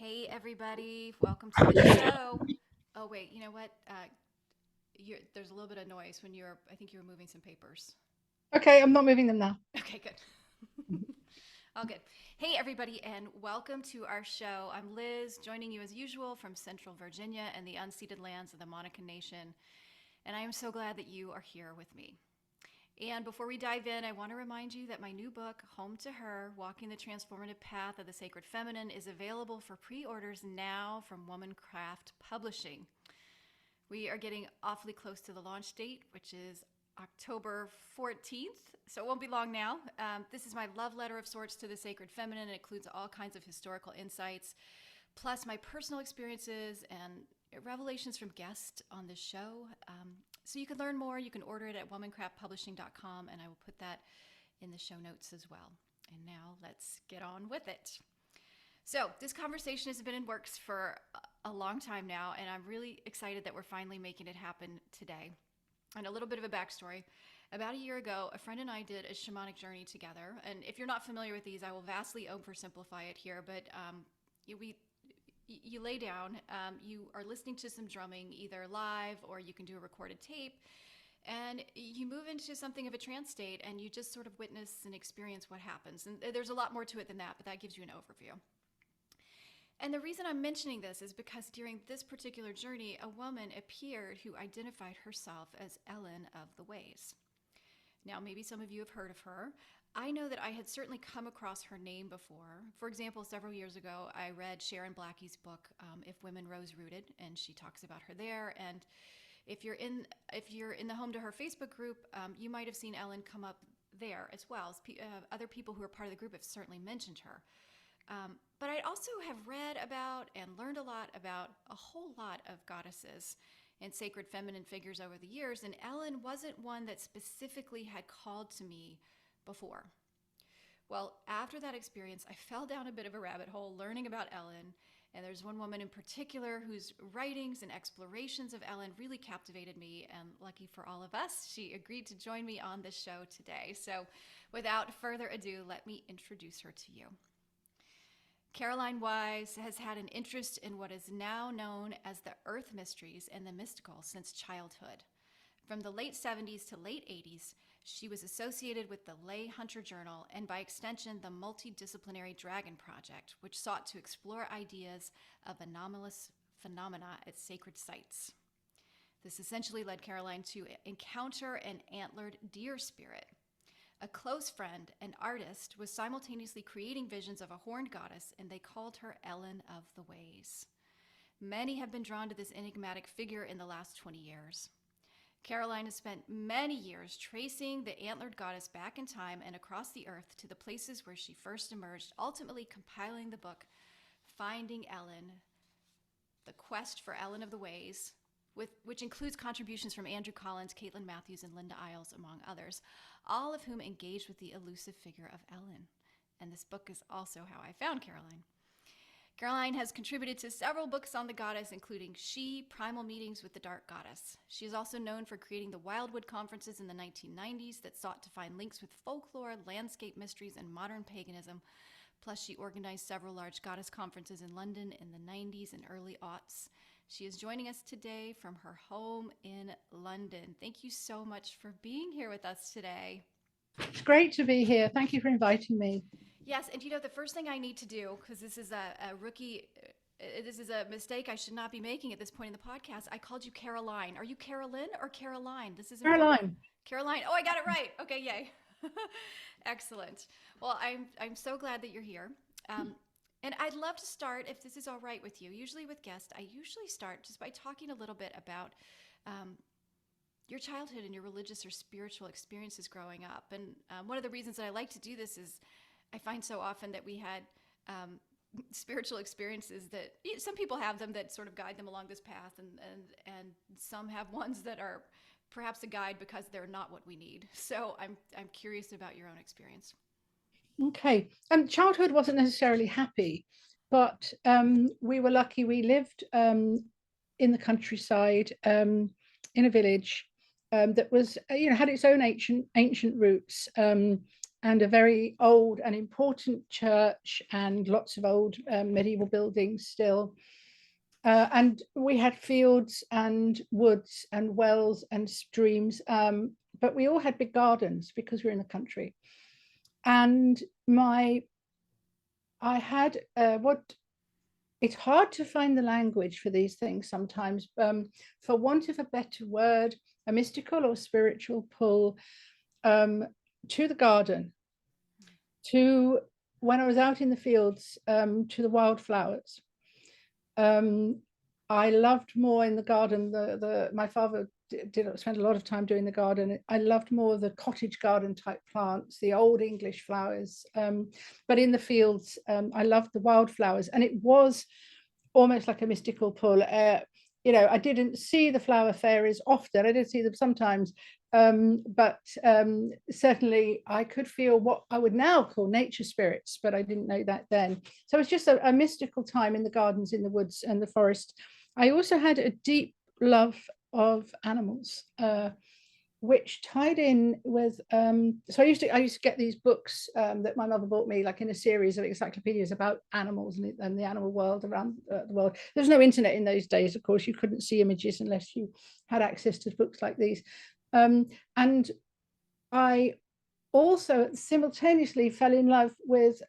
Hey, everybody. Welcome to the show. Oh, wait, you know what? There's a little bit of noise when I think you were moving some papers. Okay, I'm not moving them now. Okay, good. All good. Hey, everybody, and welcome to our show. I'm Liz, joining you as usual from Central Virginia and the unceded lands of the Monacan Nation. And I am so glad that you are here with me. And before we dive in, I want to remind you that my new book, Home to Her Walking the Transformative Path of the Sacred Feminine, is available for pre orders now from Womancraft Publishing. We are getting awfully close to the launch date, which is October 14th, so it won't be long now. This is my love letter of sorts to the sacred feminine. It includes all kinds of historical insights, plus my personal experiences and revelations from guests on this show. So you can learn more. You can order it at womancraftpublishing.com, and I will put that in the show notes as well. And now let's get on with it. So this conversation has been in works for a long time now, and I'm really excited that we're finally making it happen today. And a little bit of a backstory. About a year ago, a friend and I did a shamanic journey together. And if you're not familiar with these, I will vastly oversimplify it here, but you lay down, you are listening to some drumming, either live or you can do a recorded tape, and you move into something of a trance state and you just sort of witness and experience what happens. And there's a lot more to it than that, but that gives you an overview. And the reason I'm mentioning this is because during this particular journey, a woman appeared who identified herself as Elen of the Ways. Now, maybe some of you have heard of her. I know that I had certainly come across her name before. For example, several years ago, I read Sharon Blackie's book, If Women Rose Rooted, and she talks about her there. And if you're in the Home to Her Facebook group, you might have seen Elen come up there as well. Other people who are part of the group have certainly mentioned her. But I also have read about and learned a lot about a whole lot of goddesses and sacred feminine figures over the years, and Elen wasn't one that specifically had called to me before. Well, after that experience, I fell down a bit of a rabbit hole learning about Elen, and there's one woman in particular whose writings and explorations of Elen really captivated me, and lucky for all of us, she agreed to join me on this show today. So without further ado, let me introduce her to you. Caroline Wise has had an interest in what is now known as the Earth Mysteries and the mystical since childhood. From the late 70s to late 80s, she was associated with the Ley Hunter Journal and by extension the multidisciplinary Dragon Project, which sought to explore ideas of anomalous phenomena at sacred sites. This essentially led Caroline to encounter an antlered deer spirit. A close friend, an artist, was simultaneously creating visions of a horned goddess, and they called her Elen of the Ways. Many have been drawn to this enigmatic figure in the last 20 years. Caroline has spent many years tracing the antlered goddess back in time and across the earth to the places where she first emerged, ultimately compiling the book Finding Elen, The Quest for Elen of the Ways, which includes contributions from Andrew Collins, Caitlin Matthews, and Linda Isles, among others, all of whom engaged with the elusive figure of Elen. And this book is also how I found Caroline. Caroline has contributed to several books on the goddess, including She, Primal Meetings with the Dark Goddess. She is also known for creating the Wildwood conferences in the 1990s that sought to find links with folklore, landscape mysteries, and modern paganism. Plus, she organized several large goddess conferences in London in the 90s and early aughts. She is joining us today from her home in London. Thank you so much for being here with us today. It's great to be here. Thank you for inviting me. Yes, and the first thing I need to do, because this is a rookie, this is a mistake I should not be making at this point in the podcast. I called you Caroline. Are you Carolyn or Caroline? This is important. Caroline. Caroline. Oh, I got it right. Okay, yay. Excellent. Well, I'm so glad that you're here. And I'd love to start, if this is all right with you. Usually with guests, I usually start just by talking a little bit about your childhood and your religious or spiritual experiences growing up. And one of the reasons that I like to do this is I find so often that we had spiritual experiences that some people have them that sort of guide them along this path, and some have ones that are perhaps a guide because they're not what we need. So I'm curious about your own experience. Okay. Childhood wasn't necessarily happy, but we were lucky. We lived in the countryside, in a village that was, had its own ancient roots, and a very old and important church, and lots of old medieval buildings still. And we had fields and woods and wells and streams, but we all had big gardens because we're in the country. And I had what it's hard to find the language for these things sometimes, for want of a better word, a mystical or spiritual pull to the garden, to when I was out in the fields, to the wildflowers. I loved more in the garden. My father did spend a lot of time doing the garden. I loved more the cottage garden type plants, the old English flowers. But in the fields, I loved the wildflowers, and it was almost like a mystical pull. I didn't see the flower fairies often. I did see them sometimes, but certainly I could feel what I would now call nature spirits, but I didn't know that then. So it's just a mystical time in the gardens, in the woods and the forest. I also had a deep love of animals, which tied in with so I used to get these books that my mother bought me, like in a series of encyclopedias about animals and the animal world around the world. There's no internet in those days, of course. You couldn't see images unless you had access to books like these, and I also simultaneously fell in love with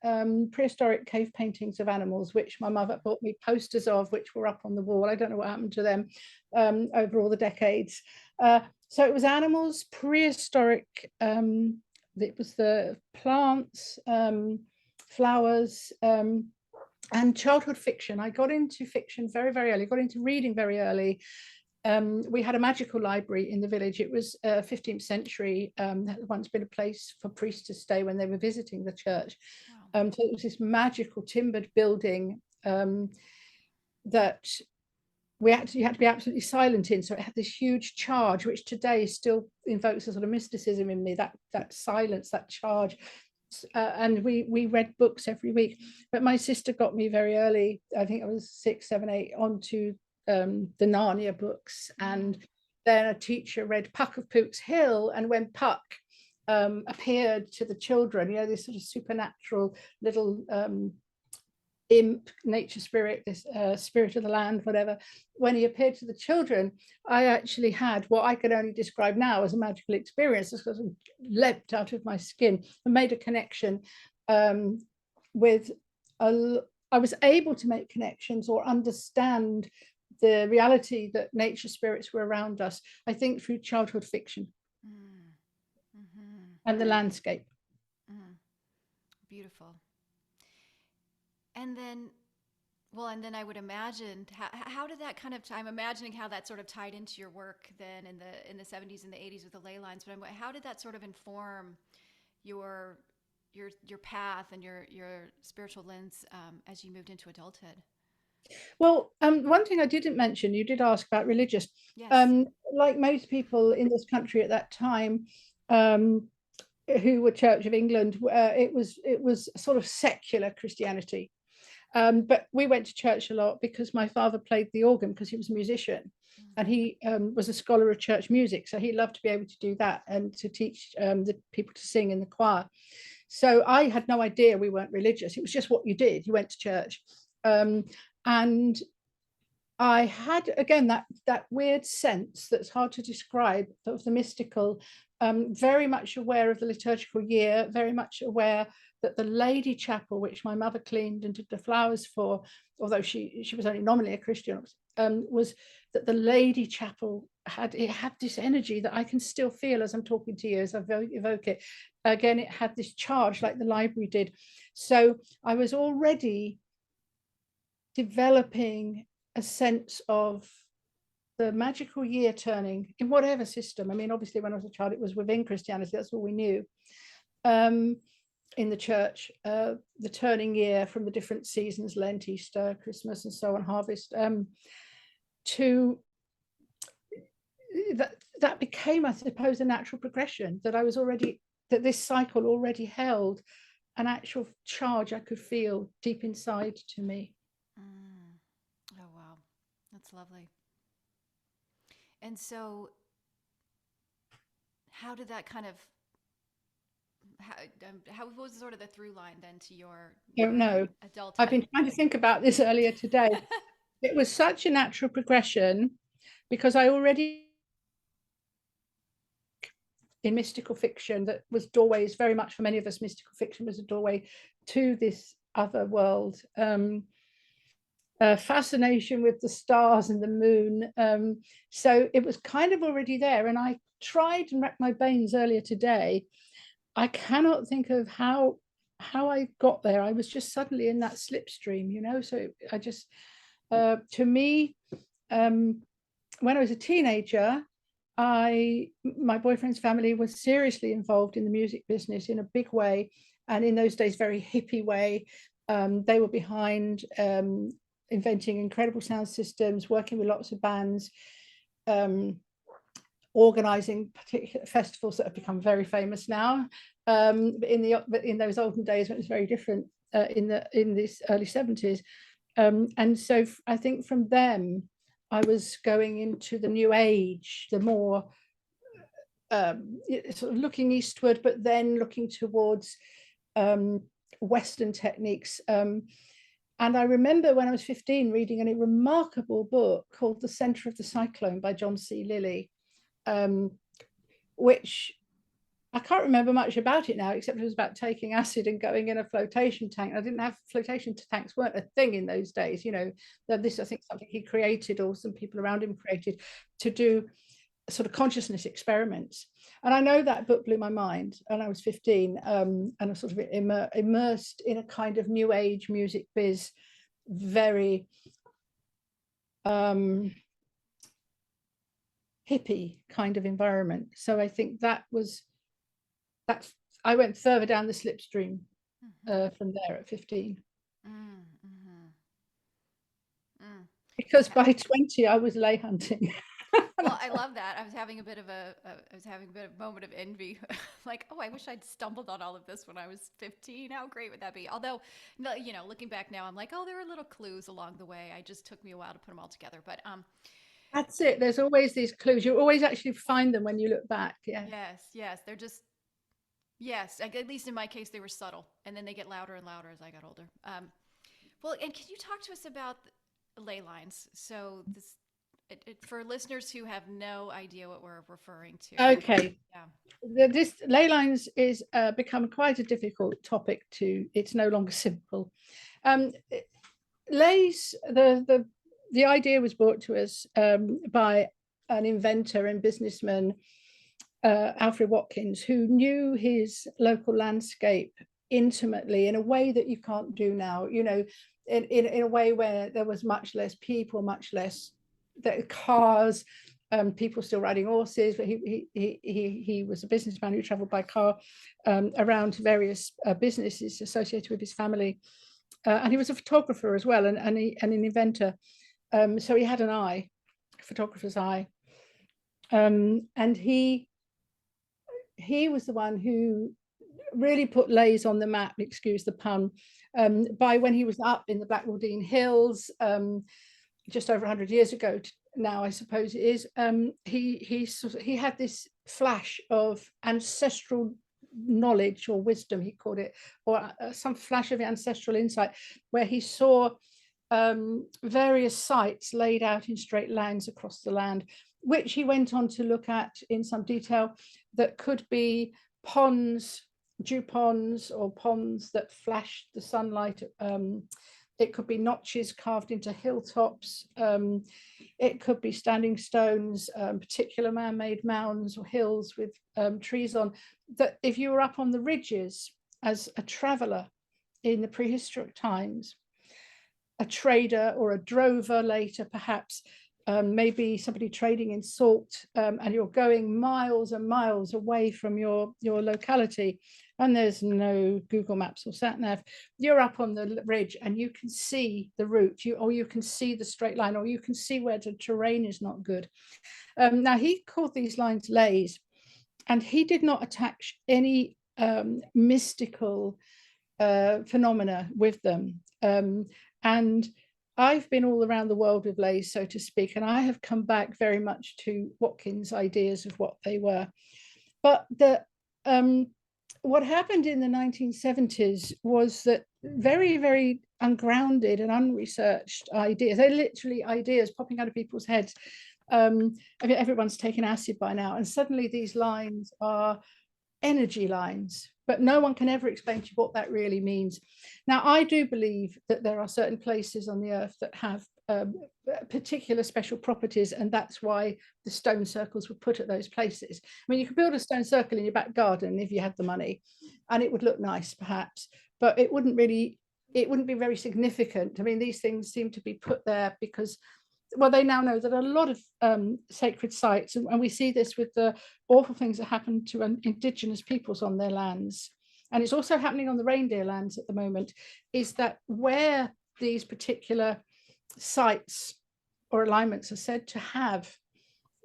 prehistoric cave paintings of animals, which my mother bought me posters of, which were up on the wall. I don't know what happened to them over all the decades. So it was animals, prehistoric, it was the plants, flowers, and childhood fiction. I got into fiction very, very early, got into reading very early. We had a magical library in the village. It was 15th century, had once been a place for priests to stay when they were visiting the church. Wow. So it was this magical timbered building that you had to be absolutely silent in. So it had this huge charge, which today still invokes a sort of mysticism in me, that silence, that charge. And we read books every week. But my sister got me very early, I think I was 6, 7, 8, onto the Narnia books. And then a teacher read Puck of Pook's Hill, and when Puck appeared to the children, this sort of supernatural little imp, nature spirit, this spirit of the land, whatever, when he appeared to the children, I actually had what I could only describe now as a magical experience. It sort of leapt out of my skin and made a connection with I was able to make connections or understand the reality that nature spirits were around us, I think, through childhood fiction and the landscape. Beautiful. And then I would imagine, how did that kind of, I'm imagining how that sort of tied into your work then in the 70s and the 80s with the ley lines, but how did that sort of inform your path and your spiritual lens as you moved into adulthood? Well, one thing I didn't mention, you did ask about religious. Yes. Like most people in this country at that time, who were Church of England, it was sort of secular Christianity. But we went to church a lot because my father played the organ because he was a musician, and he was a scholar of church music. So he loved to be able to do that and to teach the people to sing in the choir. So I had no idea we weren't religious. It was just what you did. You went to church. And I had, again, that weird sense that's hard to describe of the mystical, very much aware of the liturgical year, very much aware that the lady chapel, which my mother cleaned and did the flowers for, although she was only nominally a Christian, was that the lady chapel had this energy that I can still feel as I'm talking to you, as I evoke it. Again, it had this charge like the library did. So I was already developing a sense of the magical year turning in whatever system. I mean, obviously, when I was a child, it was within Christianity. That's all we knew. In the church, the turning year from the different seasons, Lent, Easter, Christmas, and so on, harvest, to that became, I suppose, a natural progression that this cycle already held an actual charge I could feel deep inside to me. Oh, wow. That's lovely. And so how did that kind of How was sort of the through line then to Don't your know. I've adulthood? been trying to think about this earlier today. It was such a natural progression because I already in mystical fiction that was doorways very much for many of us. Mystical fiction was a doorway to this other world. Fascination with the stars and the moon. So it was kind of already there. And I tried and racked my brains earlier today. I cannot think of how I got there. I was just suddenly in that slipstream, you know. So I just, to me, when I was a teenager, my boyfriend's family was seriously involved in the music business in a big way, and in those days, very hippie way. They were behind inventing incredible sound systems, working with lots of bands, organizing particular festivals that have become very famous now. But in those olden days, it was very different. In this early 70s, and so I think from them, I was going into the new age, the more sort of looking eastward, but then looking towards Western techniques. And I remember when I was 15 reading a remarkable book called The Center of the Cyclone by John C. Lilly, which I can't remember much about it now, except it was about taking acid and going in a flotation tank. I didn't have flotation tanks, weren't a thing in those days, you know. This, I think, something he created or some people around him created to do sort of consciousness experiments. And I know that book blew my mind. And I was 15, and I was sort of immersed in a kind of new age music biz, very hippie kind of environment. So I think that's I went further down the slipstream from there at 15. Because by 20 I was ley hunting. Well, I love that. I was having a bit of a moment of envy. Like, oh, I wish I'd stumbled on all of this when I was 15. How great would that be? Although, you know, looking back now, I'm like, oh, there were little clues along the way. I just took me a while to put them all together. But That's it. There's always these clues. You always actually find them when you look back. Yeah. yes, they're just yes. At least in my case, they were subtle, and then they get louder and louder as I got older. Well, and can you talk to us about ley lines? So this for listeners who have no idea what we're referring to. Okay. Yeah. This ley lines is become quite a difficult topic it's no longer simple. Leys, the idea was brought to us by an inventor and businessman, Alfred Watkins, who knew his local landscape intimately in a way that you can't do now, you know, in a way where there was much less people, much less cars, people still riding horses, but he was a businessman who traveled by car around various businesses associated with his family. And he was a photographer as well, and an inventor. So he had an eye, photographer's eye. And he was the one who really put leys on the map, excuse the pun, by when he was up in the Blackwaldine Hills, just over 100 years ago now, I suppose it is. He had this flash of ancestral knowledge or wisdom, he called it, or some flash of ancestral insight, where he saw various sites laid out in straight lines across the land, which he went on to look at in some detail, that could be ponds, dew ponds, or ponds that flashed the sunlight. It could be notches carved into hilltops. It could be standing stones, particular man-made mounds or hills with trees on, that if you were up on the ridges as a traveler in the prehistoric times, a trader or a drover later perhaps, maybe somebody trading in salt, and you're going miles and miles away from your locality, and there's no Google Maps or sat nav. You're up on the ridge and you can see the route, or you can see the straight line, or you can see where the terrain is not good. Now he called these lines leys, and he did not attach any mystical phenomena with them. And I've been all around the world with leys, so to speak, and I have come back very much to Watkins' ideas of what they were. But what happened in the 1970s was that very, very ungrounded and unresearched ideas, they're literally ideas popping out of people's heads. I mean, everyone's taken acid by now, and suddenly these lines are energy lines, but no one can ever explain to you what that really means. Now, I do believe that there are certain places on the earth that have particular special properties, and that's why the stone circles were put at those places. I mean, you could build a stone circle in your back garden if you had the money, and it would look nice perhaps, but it wouldn't be very significant. I mean, these things seem to be put there because, well, they now know that a lot of sacred sites, and we see this with the awful things that happen to indigenous peoples on their lands, and it's also happening on the reindeer lands at the moment, is that where these particular sites or alignments are said to have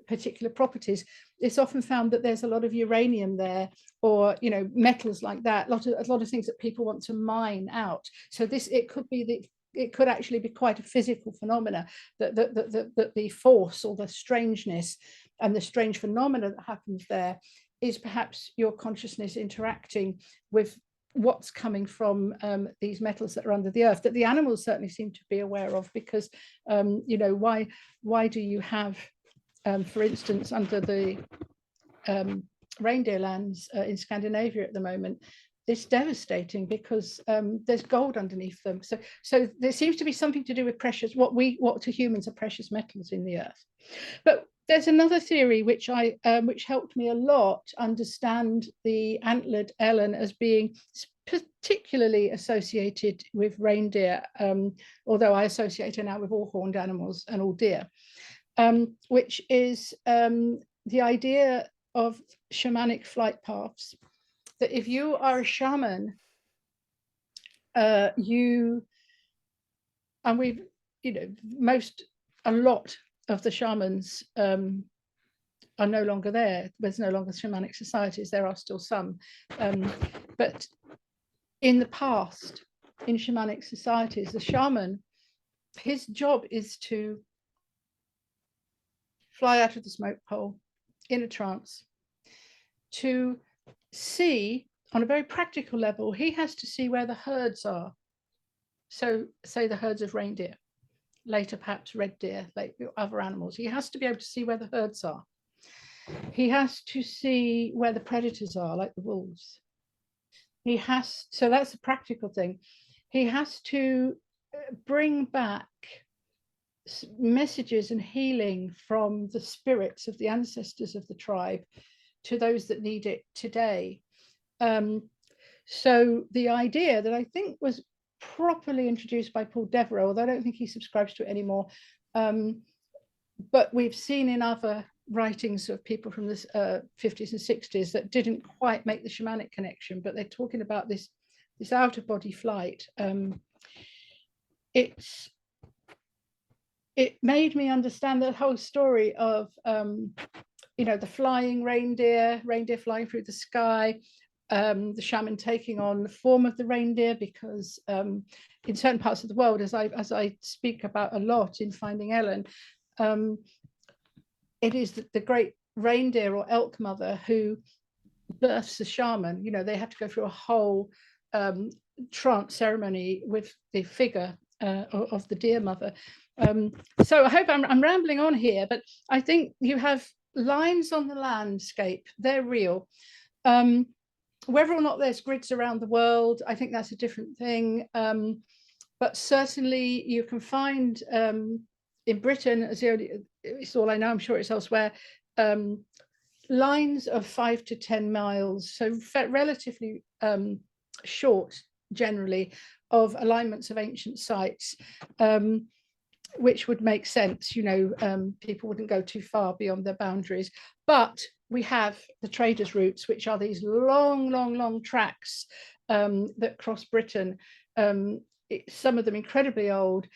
particular properties, it's often found that there's a lot of uranium there, or metals like that, a lot of things that people want to mine out. So this, it could actually be quite a physical phenomena, that the force or the strangeness and the strange phenomena that happens there is perhaps your consciousness interacting with what's coming from these metals that are under the earth, that the animals certainly seem to be aware of, because why do you have for instance, under the reindeer lands in Scandinavia at the moment, it's devastating because there's gold underneath them. So there seems to be something to do with precious, what to humans are precious metals in the earth. But there's another theory which helped me a lot understand the antlered Elen as being particularly associated with reindeer, although I associate it now with all horned animals and all deer. Which is the idea of shamanic flight paths, that if you are a shaman, a lot of the shamans are no longer there. There's no longer shamanic societies. There are still some, but in the past, in shamanic societies, the shaman, his job is to fly out of the smoke hole in a trance, to see on a very practical level. He has to see where the herds are. So say the herds of reindeer, later perhaps red deer, like other animals. He has to be able to see where the herds are. He has to see where the predators are, like the wolves. So that's a practical thing. He has to bring back messages and healing from the spirits of the ancestors of the tribe to those that need it today. So the idea that I think was properly introduced by Paul Devereux, although I don't think he subscribes to it anymore, but we've seen in other writings of people from the 50s and 60s that didn't quite make the shamanic connection, but they're talking about this out-of-body flight. It made me understand the whole story of the flying reindeer flying through the sky, the shaman taking on the form of the reindeer, because in certain parts of the world, as I speak about a lot in Finding Ellen, it is the great reindeer or elk mother who births the shaman. They have to go through a whole trance ceremony with the figure of the deer mother. So I hope I'm rambling on here, but I think you have lines on the landscape, they're real. Whether or not there's grids around the world, I think that's a different thing. But certainly you can find in Britain, it's all I know, I'm sure it's elsewhere, lines of 5 to 10 miles, so relatively short generally, of alignments of ancient sites, which would make sense. People wouldn't go too far beyond their boundaries. But we have the traders' routes, which are these long tracks that cross Britain. Some of them incredibly old.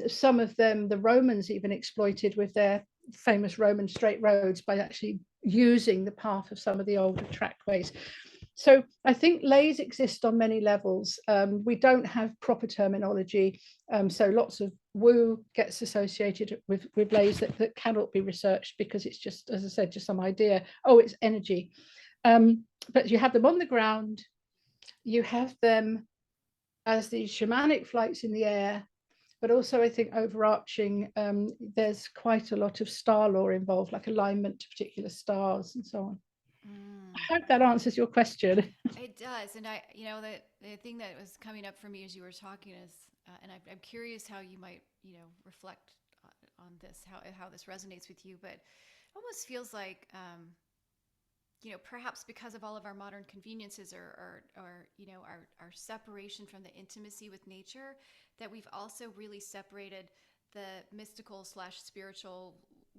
Some of them the Romans even exploited with their famous Roman straight roads by actually using the path of some of the older trackways. So I think leys exist on many levels. We don't have proper terminology, so lots of woo gets associated with leys that cannot be researched, because it's just, as I said, just some idea. Oh, it's energy. But you have them on the ground, you have them as these shamanic flights in the air, but also I think overarching, there's quite a lot of star lore involved, like alignment to particular stars and so on. I hope that answers your question. It does, and the thing that was coming up for me as you were talking is, and I'm curious how you might reflect on this, how this resonates with you, but it almost feels like perhaps because of all of our modern conveniences or our separation from the intimacy with nature, that we've also really separated the mystical slash spiritual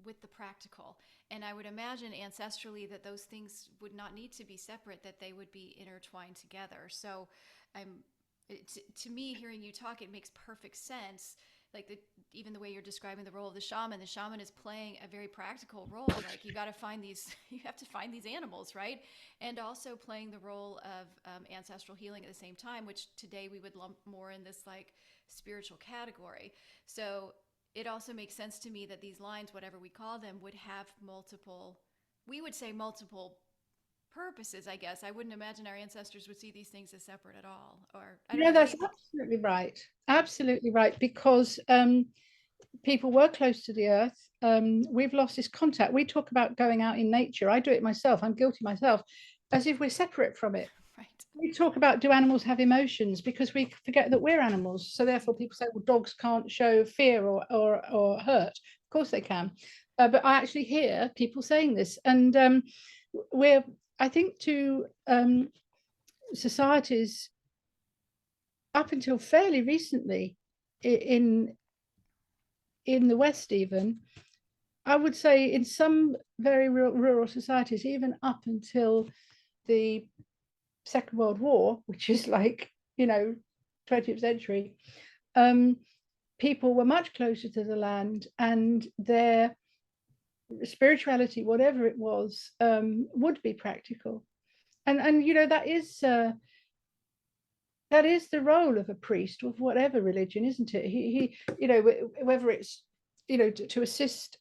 with the practical. And I would imagine ancestrally that those things would not need to be separate, that they would be intertwined together. So to me, hearing you talk, it makes perfect sense. Like even the way you're describing the role of the shaman is playing a very practical role. Like you have to find these animals, right? And also playing the role of ancestral healing at the same time, which today we would lump more in this like spiritual category. So it also makes sense to me that these lines, whatever we call them, would have multiple purposes, I guess. I wouldn't imagine our ancestors would see these things as separate at all. Or I don't know. That's absolutely right. Absolutely right. Because people were close to the earth. We've lost this contact. We talk about going out in nature. I do it myself. I'm guilty myself, as if we're separate from it. Right. We talk about, do animals have emotions? Because we forget that we're animals. So therefore people say, well, dogs can't show fear or hurt. Of course they can. But I actually hear people saying this. And I think to societies up until fairly recently in the West, even, I would say in some very rural societies, even up until the Second World War, which is like 20th century, people were much closer to the land, and their spirituality, whatever it was, would be practical. And that is the role of a priest of whatever religion, isn't it? He whether it's to assist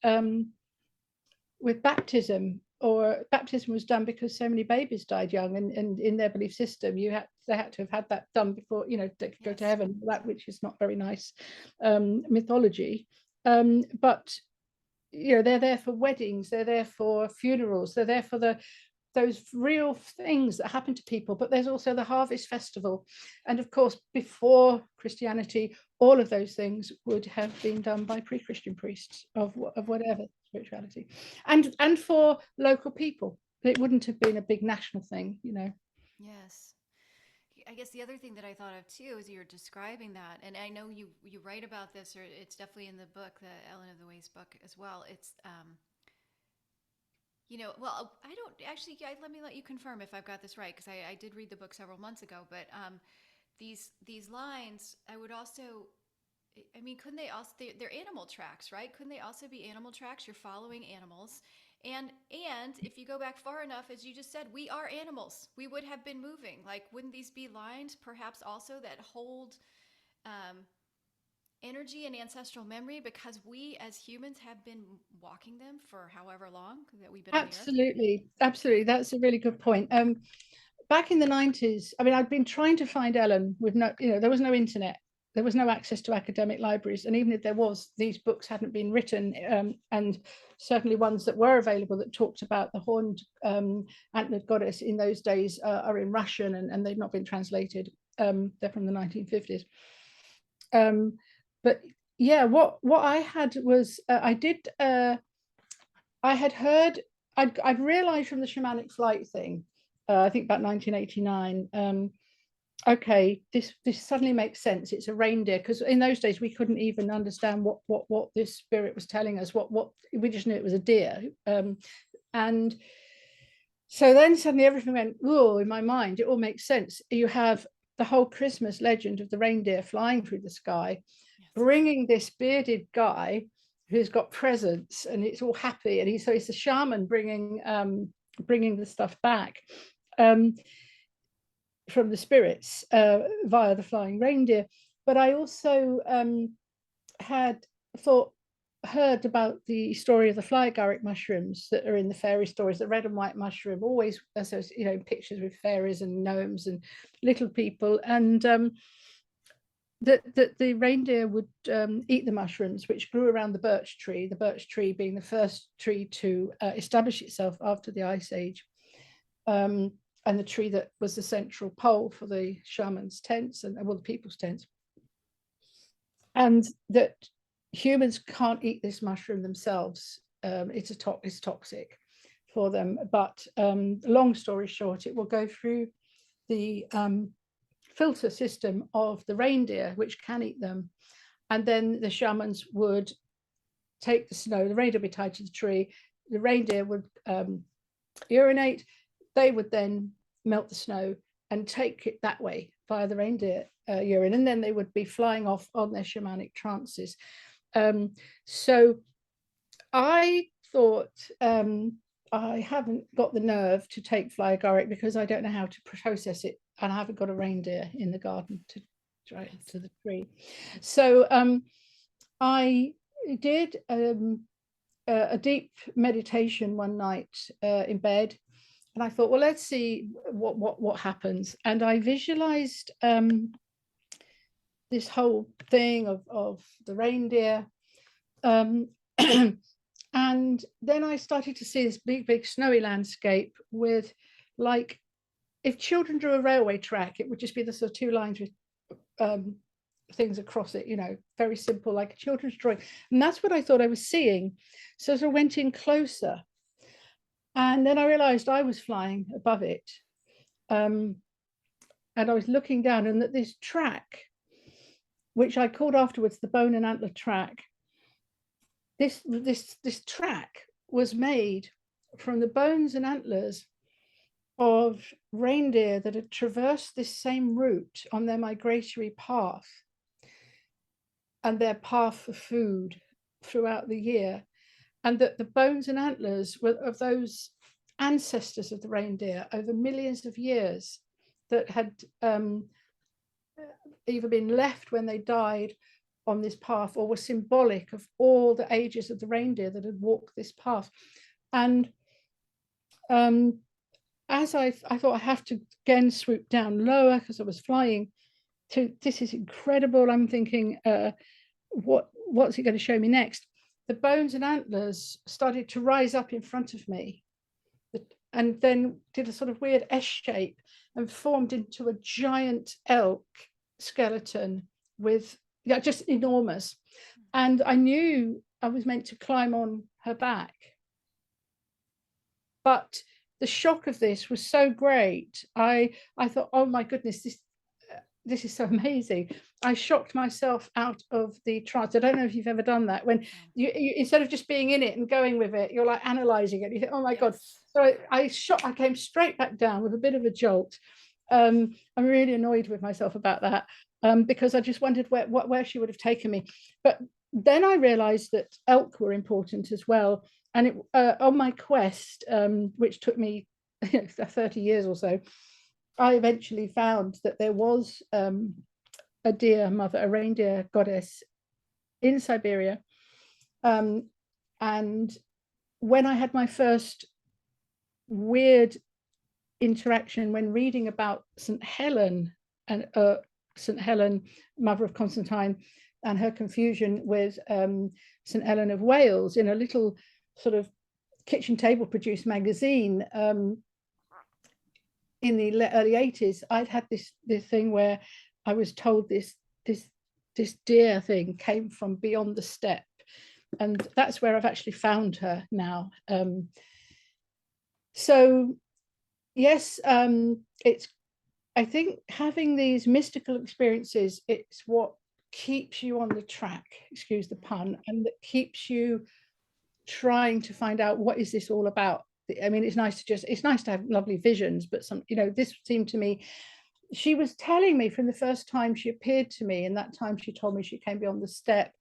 with baptism, or baptism was done because so many babies died young, and in their belief system they had to have had that done before they could go to heaven, that which is not very nice mythology. But they're there for weddings, they're there for funerals, they're there for those real things that happen to people. But there's also the harvest festival, and of course before Christianity all of those things would have been done by pre-Christian priests of whatever spirituality, and for local people. It wouldn't have been a big national thing. Yes. I guess the other thing that I thought of too is you're describing that, and I know you write about this, or it's definitely in the book, the Elen of the Ways book as well. It's well, I don't actually. Let me let you confirm if I've got this right, because I did read the book several months ago. But these lines, I would also. I mean, couldn't they also? They're animal tracks, right? Couldn't they also be animal tracks? You're following animals, and if you go back far enough, as you just said, we are animals. We would have been moving. Like, wouldn't these be lines, perhaps also that hold energy and ancestral memory, because we as humans have been walking them for however long that we've been on the earth? Absolutely, that's a really good point. Back in the 90s, I mean, I'd been trying to find Ellen with there was no internet, there was no access to academic libraries, and even if there was, these books hadn't been written, and certainly ones that were available that talked about the horned antlered goddess in those days are in Russian, and they've not been translated. They're from the 1950s. But yeah, what I had was I had heard, I'd realized from the shamanic flight thing, I think about 1989, okay, this suddenly makes sense. It's a reindeer, because in those days we couldn't even understand what this spirit was telling us. What we just knew it was a deer, and so then suddenly everything went, oh, in my mind, it all makes sense. You have the whole Christmas legend of the reindeer flying through the sky, bringing this bearded guy who's got presents, and it's all happy, and it's a shaman bringing the stuff back from the spirits via the flying reindeer. But I also had thought, heard about the story of the fly agaric mushrooms that are in the fairy stories, the red and white mushroom, always pictures with fairies and gnomes and little people, and that the reindeer would eat the mushrooms which grew around the birch tree being the first tree to establish itself after the Ice Age, and the tree that was the central pole for the shamans' tents and the people's tents, and that humans can't eat this mushroom themselves. It's toxic for them. But long story short, it will go through the filter system of the reindeer, which can eat them. And then the shamans would take the snow, the reindeer would be tied to the tree, the reindeer would urinate, they would then melt the snow and take it that way via the reindeer urine, and then they would be flying off on their shamanic trances. So I thought, I haven't got the nerve to take fly agaric because I don't know how to process it, and I haven't got a reindeer in the garden to try it to the tree. So I did a deep meditation one night in bed, and I thought, well, let's see what happens. And I visualized this whole thing of the reindeer. And then I started to see this big snowy landscape with, like, if children drew a railway track, it would just be the sort of two lines with things across it, very simple, like a children's drawing. And that's what I thought I was seeing. So I went in closer, and then I realized I was flying above it. And I was looking down, and that this track, which I called afterwards the bone and antler track, this track was made from the bones and antlers of reindeer that had traversed this same route on their migratory path and their path for food throughout the year, and that the bones and antlers were of those ancestors of the reindeer over millions of years that had either been left when they died on this path or were symbolic of all the ages of the reindeer that had walked this path. And as I thought, I have to again swoop down lower because I was flying to, this is incredible. I'm thinking, what's it going to show me next? The bones and antlers started to rise up in front of me, and then did a sort of weird S shape and formed into a giant elk skeleton with, just enormous. And I knew I was meant to climb on her back. But the shock of this was so great. I thought, oh my goodness, this is so amazing. I shocked myself out of the trance. I don't know if you've ever done that, when you instead of just being in it and going with it, you're like analyzing it. You think, oh my God. So I came straight back down with a bit of a jolt. I'm really annoyed with myself about that, because I just wondered where she would have taken me. But then I realized that elk were important as well. And on my quest, which took me 30 years or so, I eventually found that there was a deer mother, a reindeer goddess in Siberia. And when I had my first weird interaction when reading about St. Helen, and St. Helen, mother of Constantine, and her confusion with St. Ellen of Wales, in a little sort of kitchen table produced magazine in the early 80s, I'd had this thing where I was told this deer thing came from beyond the steppe, and that's where I've actually found her now. So yes, it's, I think having these mystical experiences, it's what keeps you on the track, excuse the pun, and that keeps you trying to find out, what is this all about? I mean, it's nice to have lovely visions, but this seemed to me, she was telling me from the first time she appeared to me, and that time she told me she came beyond the steppe,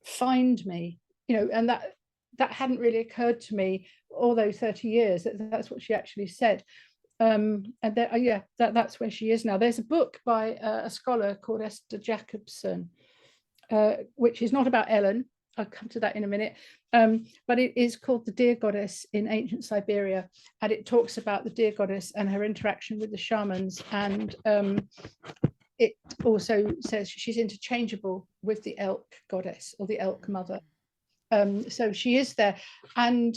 find me, and that hadn't really occurred to me all those 30 years. That's what she actually said. And that's where she is now. There's a book by a scholar called Esther Jacobson, which is not about Ellen. I'll come to that in a minute. But it is called the deer goddess in ancient Siberia, and it talks about the deer goddess and her interaction with the shamans. And it also says she's interchangeable with the elk goddess or the elk mother. So she is there. And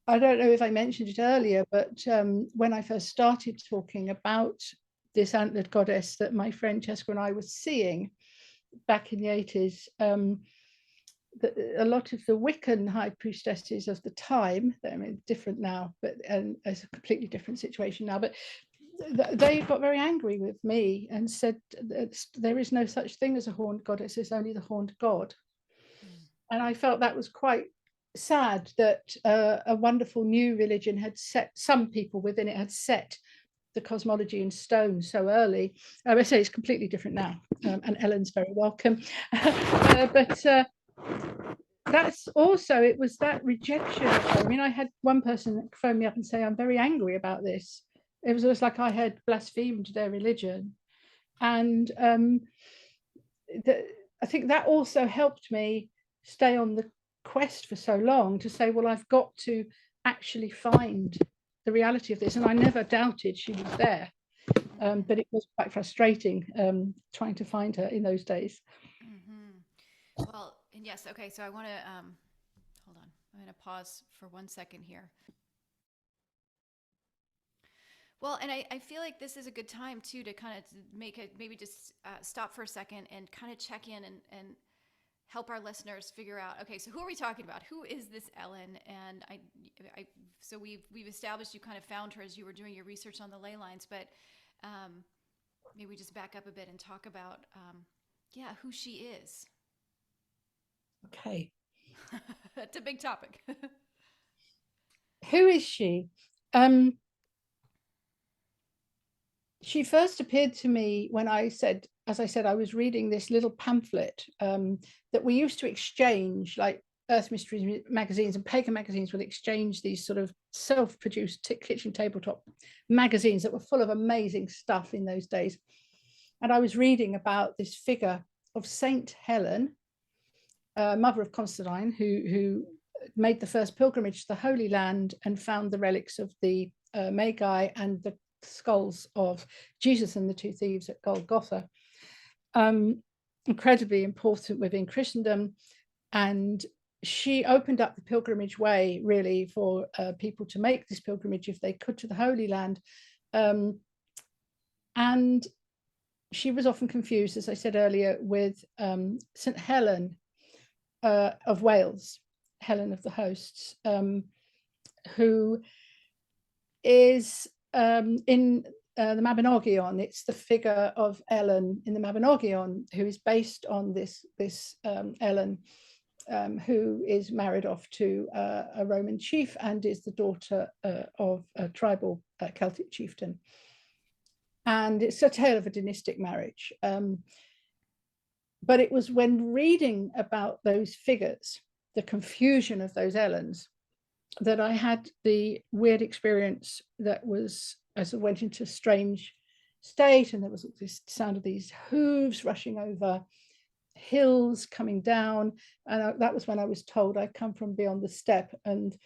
I don't know if I mentioned it earlier, but when I first started talking about this antlered goddess that my friend Cheska and I were seeing back in the 80s, a lot of the Wiccan high priestesses of the time, I mean, different now, but it's a completely different situation now, but they got very angry with me and said that there is no such thing as a horned goddess, there's only the horned god. And I felt that was quite sad that a wonderful new religion had set, some people within it had set the cosmology in stone so early. I say it's completely different now, and Ellen's very welcome. But that's also, it was that rejection. I mean, I had one person phone me up and say, I'm very angry about this. It was like I had blasphemed their religion. And I think that also helped me stay on the quest for so long to say, well, I've got to actually find the reality of this. And I never doubted she was there. But it was quite frustrating trying to find her in those days. Well, and yes, okay, so I want to, hold on, I'm going to pause for 1 second here. Well, and I feel like this is a good time too to kind of make it, maybe just stop for a second and kind of check in and help our listeners figure out, okay, so who are we talking about? Who is this Ellen? And so we've established you kind of found her as you were doing your research on the ley lines, but maybe we just back up a bit and talk about, who she is. Okay. It's a big topic. Who is she? She first appeared to me when as I said, I was reading this little pamphlet that we used to exchange, like Earth Mysteries magazines and pagan magazines would exchange these sort of self-produced kitchen tabletop magazines that were full of amazing stuff in those days. And I was reading about this figure of Saint Helen, mother of Constantine, who made the first pilgrimage to the Holy Land and found the relics of the Magi and the skulls of Jesus and the two thieves at Golgotha. Incredibly important within Christendom. And she opened up the pilgrimage way, really, for people to make this pilgrimage if they could to the Holy Land. And she was often confused, as I said earlier, with St. Helen of Wales, Helen of the Hosts, who is in the Mabinogion. It's the figure of Elen in the Mabinogion, who is based on this Ellen, who is married off to a Roman chief and is the daughter of a tribal Celtic chieftain. And it's a tale of a dynastic marriage. But it was when reading about those figures, the confusion of those Ellens, that I had the weird experience that was, as I went into a strange state, and there was this sound of these hooves rushing over hills coming down. And that was when I was told I come from beyond the steppe. And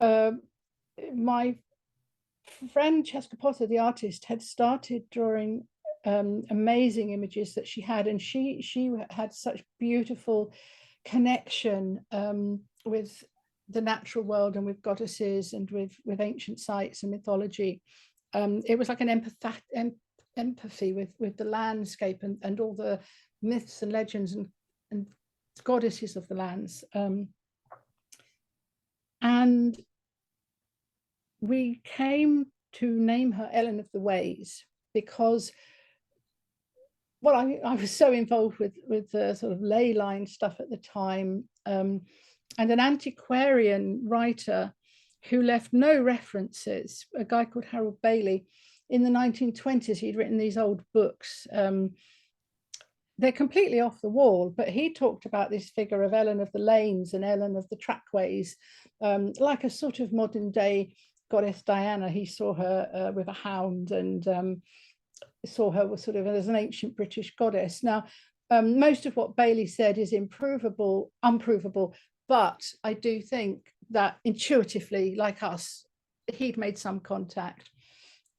my friend Cheska Potter, the artist, had started drawing amazing images that she had, and she had such beautiful connection with the natural world and with goddesses and with ancient sites and mythology. It was like an empathy with the landscape and all the myths and legends and goddesses of the lands. And we came to name her Ellen of the Ways because, well, I was so involved with the sort of ley line stuff at the time, and an antiquarian writer who left no references, a guy called Harold Bailey, in the 1920s, he'd written these old books. They're completely off the wall, but he talked about this figure of Ellen of the Lanes and Ellen of the Trackways, like a sort of modern day goddess Diana. He saw her with a hound and saw her sort of as an ancient British goddess. Now, most of what Bailey said is unprovable, but I do think that intuitively, like us, he'd made some contact.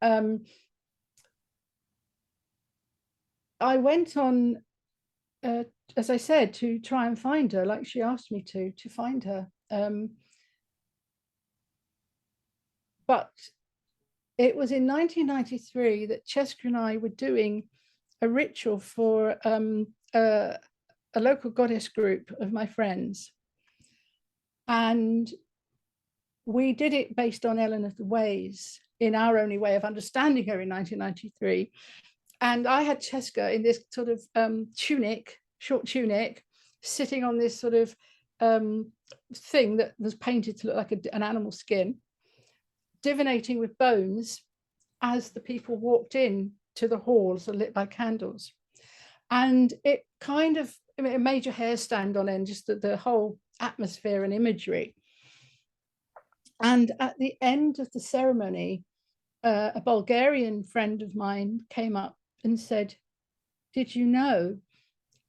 I went on, as I said, to try and find her, like she asked me to find her. But it was in 1993 that Cheska and I were doing a ritual for a local goddess group of my friends. And we did it based on Elen of the Ways, in our only way of understanding her in 1993. And I had Cheska in this sort of tunic, short tunic, sitting on this sort of thing that was painted to look like an animal skin, divinating with bones as the people walked in to the halls lit by candles. And it kind of, I mean, it made your hair stand on end, just the whole atmosphere and imagery. And at the end of the ceremony, a Bulgarian friend of mine came up and said, "Did you know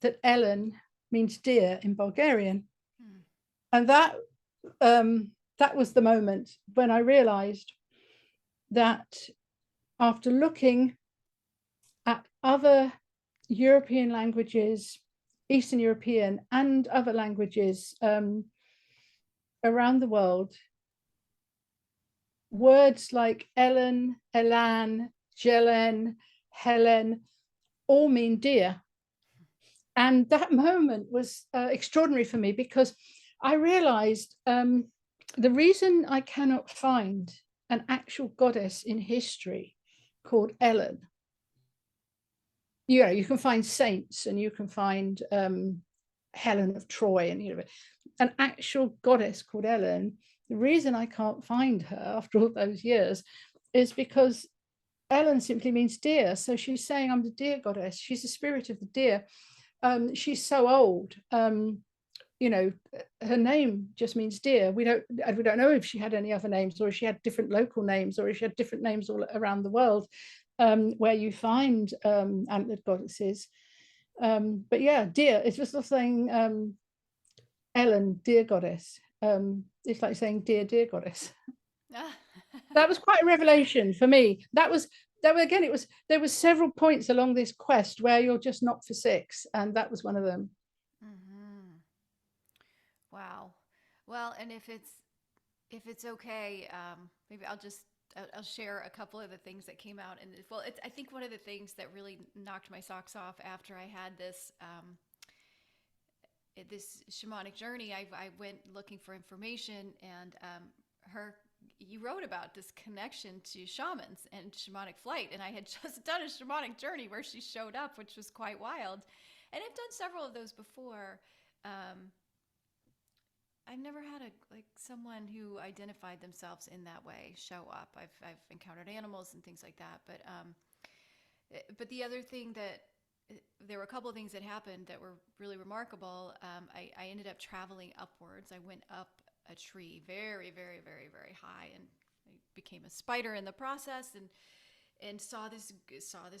that Elen means deer in Bulgarian?" And that was the moment when I realized that after looking at other European languages, Eastern European and other languages around the world, words like Elen, Elan, Jelen, Helen all mean deer. And that moment was extraordinary for me, because I realized the reason I cannot find an actual goddess in history called Elen. You know, you can find saints and you can find Helen of Troy, and you know, an actual goddess called Elen. The reason I can't find her after all those years is because Elen simply means deer. So she's saying, I'm the deer goddess. She's the spirit of the deer. She's so old. You know, her name just means deer. We don't know if she had any other names, or if she had different local names, or if she had different names all around the world where you find antlered goddesses. But yeah, deer. It's just like saying Elen, deer goddess. It's like saying dear goddess. That was quite a revelation for me. That was again, there was several points along this quest where you're just not for six, and that was one of them. Mm-hmm. Wow. Well, and if it's okay, maybe I'll share a couple of the things that came out. And well, I think one of the things that really knocked my socks off after I had this this shamanic journey, I went looking for information, and you wrote about this connection to shamans and shamanic flight, and I had just done a shamanic journey where she showed up, which was quite wild. And I've done several of those before. I've never had someone who identified themselves in that way show up. I've encountered animals and things like that, but the other thing that there were a couple of things that happened that were really remarkable. I ended up traveling upwards. I went up a tree very, very, very, very high, and I became a spider in the process, and saw this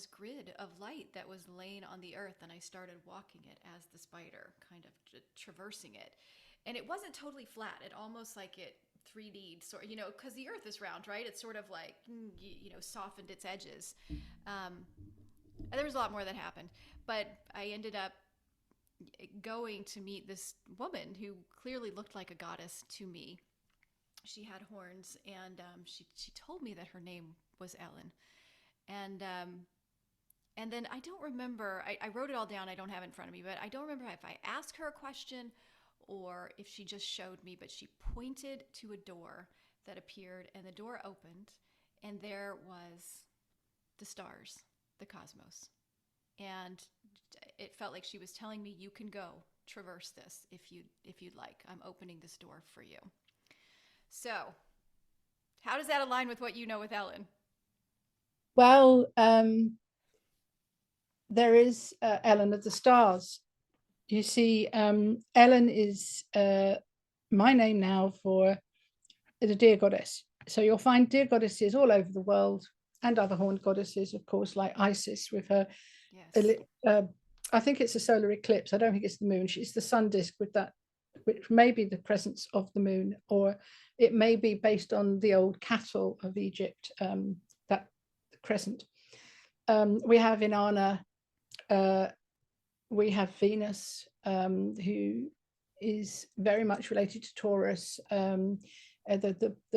grid of light that was laying on the earth, and I started walking it as the spider, kind of traversing it. And it wasn't totally flat. It almost like it 3D'd, sort, you know, because the earth is round, right? It's sort of like, you know, softened its edges. There was a lot more that happened, but I ended up going to meet this woman who clearly looked like a goddess to me. She had horns, and she told me that her name was Elen. And then I don't remember, I wrote it all down, I don't have it in front of me, but I don't remember if I asked her a question or if she just showed me, but she pointed to a door that appeared, and the door opened, and there was the stars, the cosmos. And it felt like she was telling me, you can go traverse this if you'd like. I'm opening this door for you. So how does that align with what you know with Elen? Well, there is Elen of the Stars. You see, Elen is my name now for the deer goddess. So you'll find deer goddesses all over the world, and other horned goddesses, of course, like Isis with her I think it's a solar eclipse. I don't think it's the moon. It's the sun disk with that, which may be the presence of the moon, or it may be based on the old cattle of Egypt, that crescent. We have Inanna, we have Venus, who is very much related to Taurus, the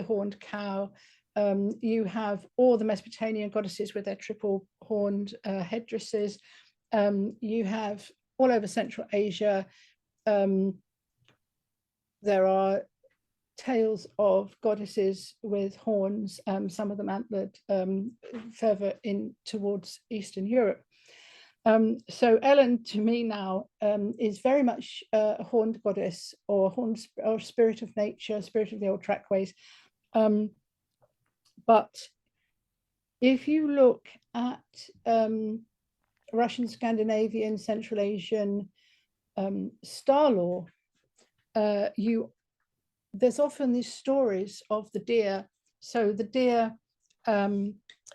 horned cow. You have all the Mesopotamian goddesses with their triple horned headdresses. You have all over Central Asia, there are tales of goddesses with horns, some of them antlered, further in towards Eastern Europe. So Elen, to me now, is very much a horned goddess, or horned, or spirit of nature, spirit of the old trackways. But if you look at Russian, Scandinavian, Central Asian star lore, there's often these stories of the deer. So the deer, for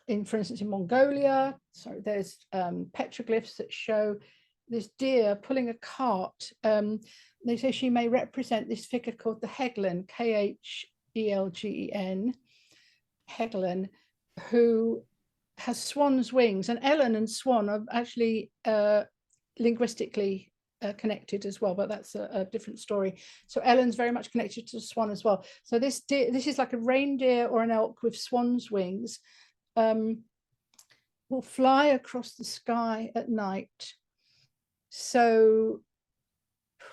instance, in Mongolia, there's petroglyphs that show this deer pulling a cart. They say she may represent this figure called the Heglen, Khelgen, Heglen, who has swan's wings. And Elen and swan are actually linguistically connected as well, but that's a different story. So Ellen's very much connected to the swan as well. So this is like a reindeer or an elk with swan's wings, will fly across the sky at night. So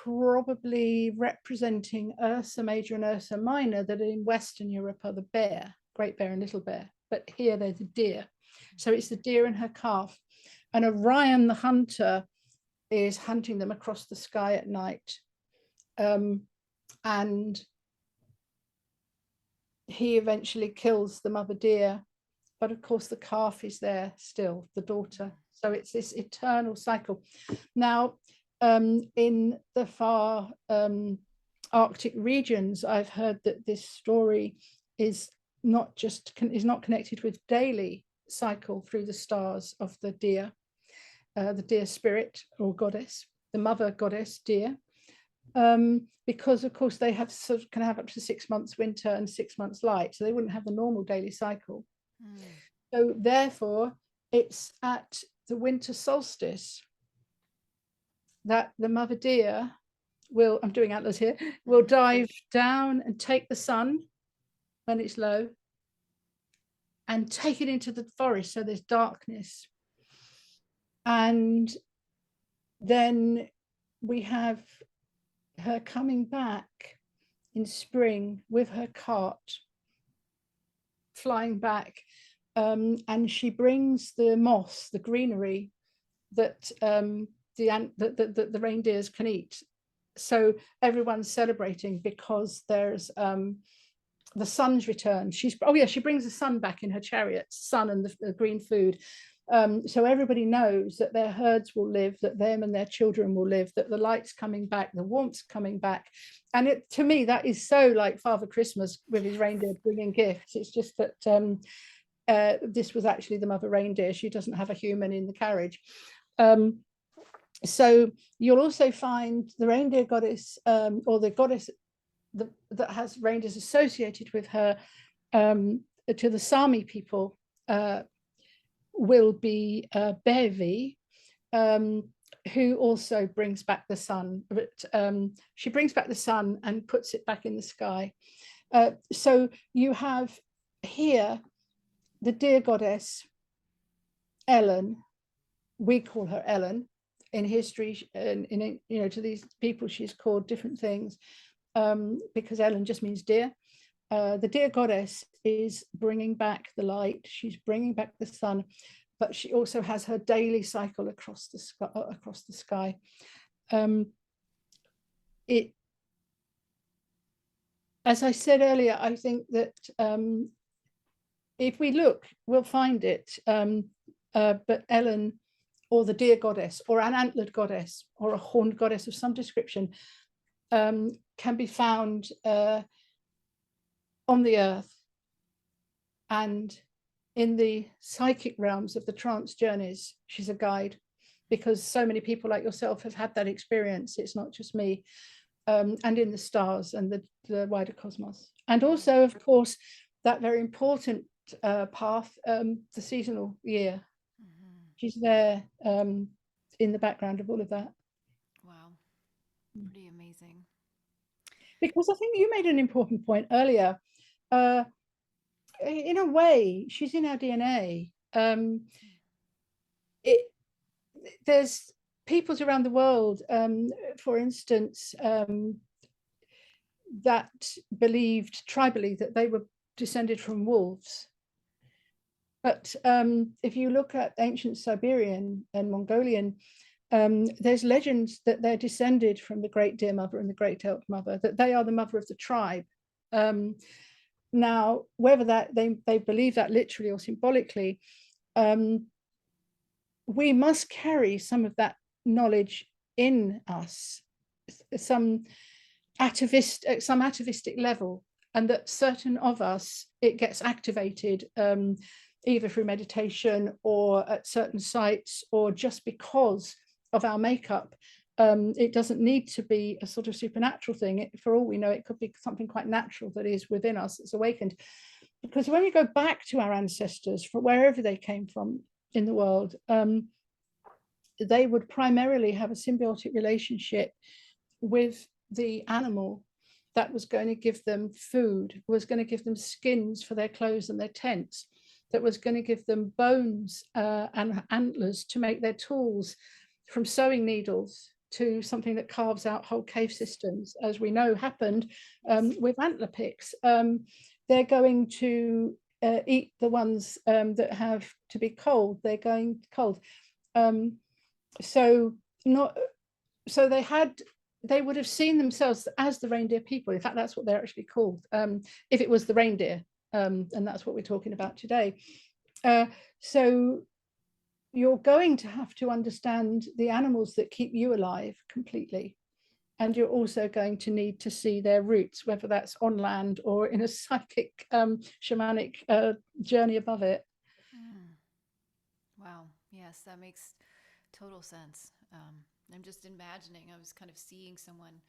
probably representing Ursa Major and Ursa Minor, that in Western Europe are the bear, great bear and little bear, but here they're the deer. So it's the deer and her calf. And Orion the hunter is hunting them across the sky at night. And he eventually kills the mother deer, but of course the calf is there still, the daughter. So it's this eternal cycle. Now, in the far Arctic regions, I've heard that this story is not connected with daily cycle through the stars of the deer spirit or goddess, the mother goddess deer, because of course they have can have up to 6 months winter and 6 months light, so they wouldn't have the normal daily cycle. So therefore it's at the winter solstice that the mother deer will, I'm doing antlers here, will dive down and take the sun when it's low and take it into the forest, so there's darkness. And then we have her coming back in spring with her cart, flying back, and she brings the moss, the greenery that the reindeers can eat. So everyone's celebrating because there's the sun's return. She brings the sun back in her chariot, sun and the green food. So everybody knows that their herds will live, that them and their children will live, that the light's coming back, the warmth's coming back. And to me, that is so like Father Christmas with his reindeer bringing gifts. It's just that this was actually the mother reindeer. She doesn't have a human in the carriage. So you'll also find the reindeer goddess, or the goddess that has reindeers associated with her, to the Sami people, will be Bevi, who also brings back the sun. But she brings back the sun and puts it back in the sky. So you have here the deer goddess Elen. We call her Elen in history, and to these people she's called different things, because Elen just means deer. The deer goddess is bringing back the light, she's bringing back the sun, but she also has her daily cycle across the sky. As I said earlier, I think that if we look, we'll find it, but Elen, or the deer goddess, or an antlered goddess, or a horned goddess of some description, can be found on the earth and in the psychic realms of the trance journeys. She's a guide. because so many people like yourself have had that experience. It's not just me. And in the stars and the wider cosmos. And also, of course, that very important path, the seasonal year. She's there in the background of all of that. Wow. Pretty amazing. Because I think you made an important point earlier. In a way, she's in our DNA. There's peoples around the world, for instance, that believed tribally that they were descended from wolves. But if you look at ancient Siberian and Mongolian, there's legends that they're descended from the Great Deer Mother and the Great Elk Mother, that they are the mother of the tribe. Now, whether that they believe that literally or symbolically, we must carry some of that knowledge in us, some atavistic level, and that certain of us, it gets activated either through meditation or at certain sites, or just because of our makeup. It doesn't need to be a sort of supernatural thing. For all we know, it could be something quite natural that is within us that's awakened. Because when we go back to our ancestors, from wherever they came from in the world, they would primarily have a symbiotic relationship with the animal that was going to give them food, was going to give them skins for their clothes and their tents, that was going to give them bones and antlers to make their tools, from sewing needles to something that carves out whole cave systems, as we know happened with antler picks. They're going to eat the ones that have to be cold. They're going cold. So they would have seen themselves as the reindeer people. In fact, that's what they're actually called, if it was the reindeer, and that's what we're talking about today. So you're going to have to understand the animals that keep you alive completely. And you're also going to need to see their roots, whether that's on land or in a psychic, shamanic journey above it. Wow. Yes, that makes total sense. I'm just imagining, I was kind of seeing someone,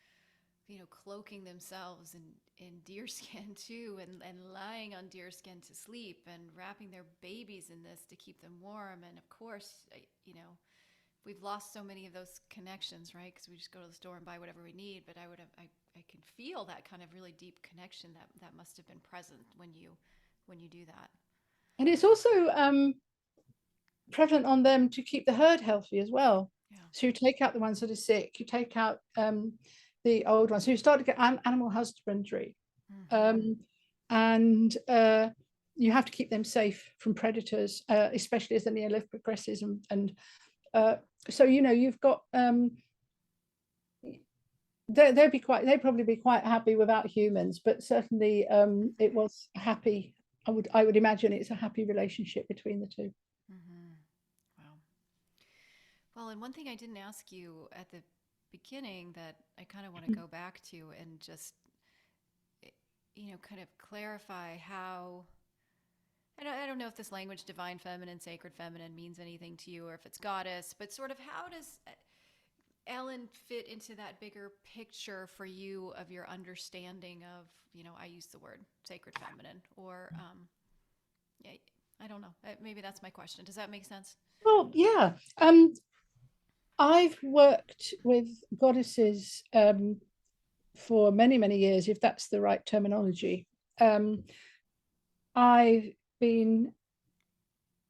cloaking themselves in deer skin too, and lying on deer skin to sleep, and wrapping their babies in this to keep them warm. And of course, we've lost so many of those connections, right? Because we just go to the store and buy whatever we need. But I can feel that kind of really deep connection that must have been present when you do that. And it's also prevalent on them to keep the herd healthy as well. Yeah. So you take out the ones that are sick, you take out the old ones. So you start to get animal husbandry. And you have to keep them safe from predators, especially as the Neolithic progresses. And so, you've got, they'd probably be quite happy without humans, but certainly it was happy. I would imagine it's a happy relationship between the two. Wow. Well, and one thing I didn't ask you at the beginning that I kind of want to go back to and just, kind of clarify how, I don't know if this language, divine feminine, sacred feminine, means anything to you, or if it's goddess, but sort of how does Ellen fit into that bigger picture for you of your understanding of, I use the word sacred feminine, or, I don't know. Maybe that's my question. Does that make sense? Well, yeah. I've worked with goddesses for many, many years, if that's the right terminology. I've been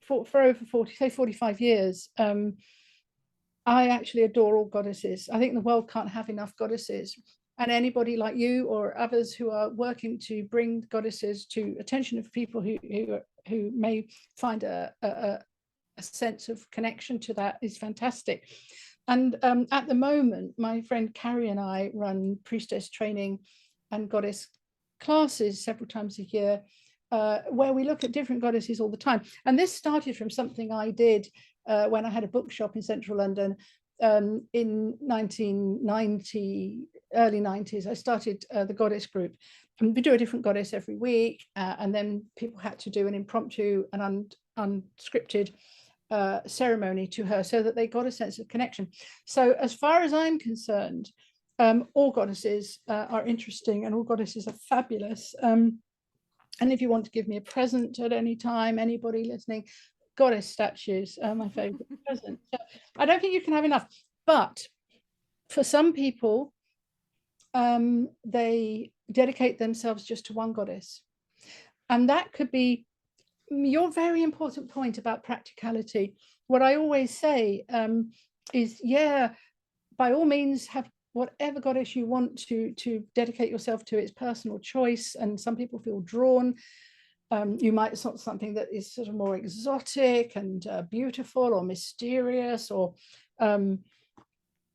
for over 45 years. I actually adore all goddesses. I think the world can't have enough goddesses. And anybody like you or others who are working to bring goddesses to attention of people who may find a sense of connection to that is fantastic. And at the moment, my friend Carrie and I run priestess training and goddess classes several times a year, where we look at different goddesses all the time. And this started from something I did when I had a bookshop in central London in 1990, early 90s. I started the goddess group. And we do a different goddess every week, and then people had to do an impromptu and unscripted ceremony to her, so that they got a sense of connection. So as far as I'm concerned, all goddesses are interesting, and all goddesses are fabulous. And if you want to give me a present at any time, anybody listening, goddess statues are my favorite present. So I don't think you can have enough. But for some people, they dedicate themselves just to one goddess. And that could be your very important point about practicality. What I always say is, yeah, by all means, have whatever goddess you want to dedicate yourself to. It's personal choice, and some people feel drawn. You might want something that is sort of more exotic and beautiful or mysterious, or there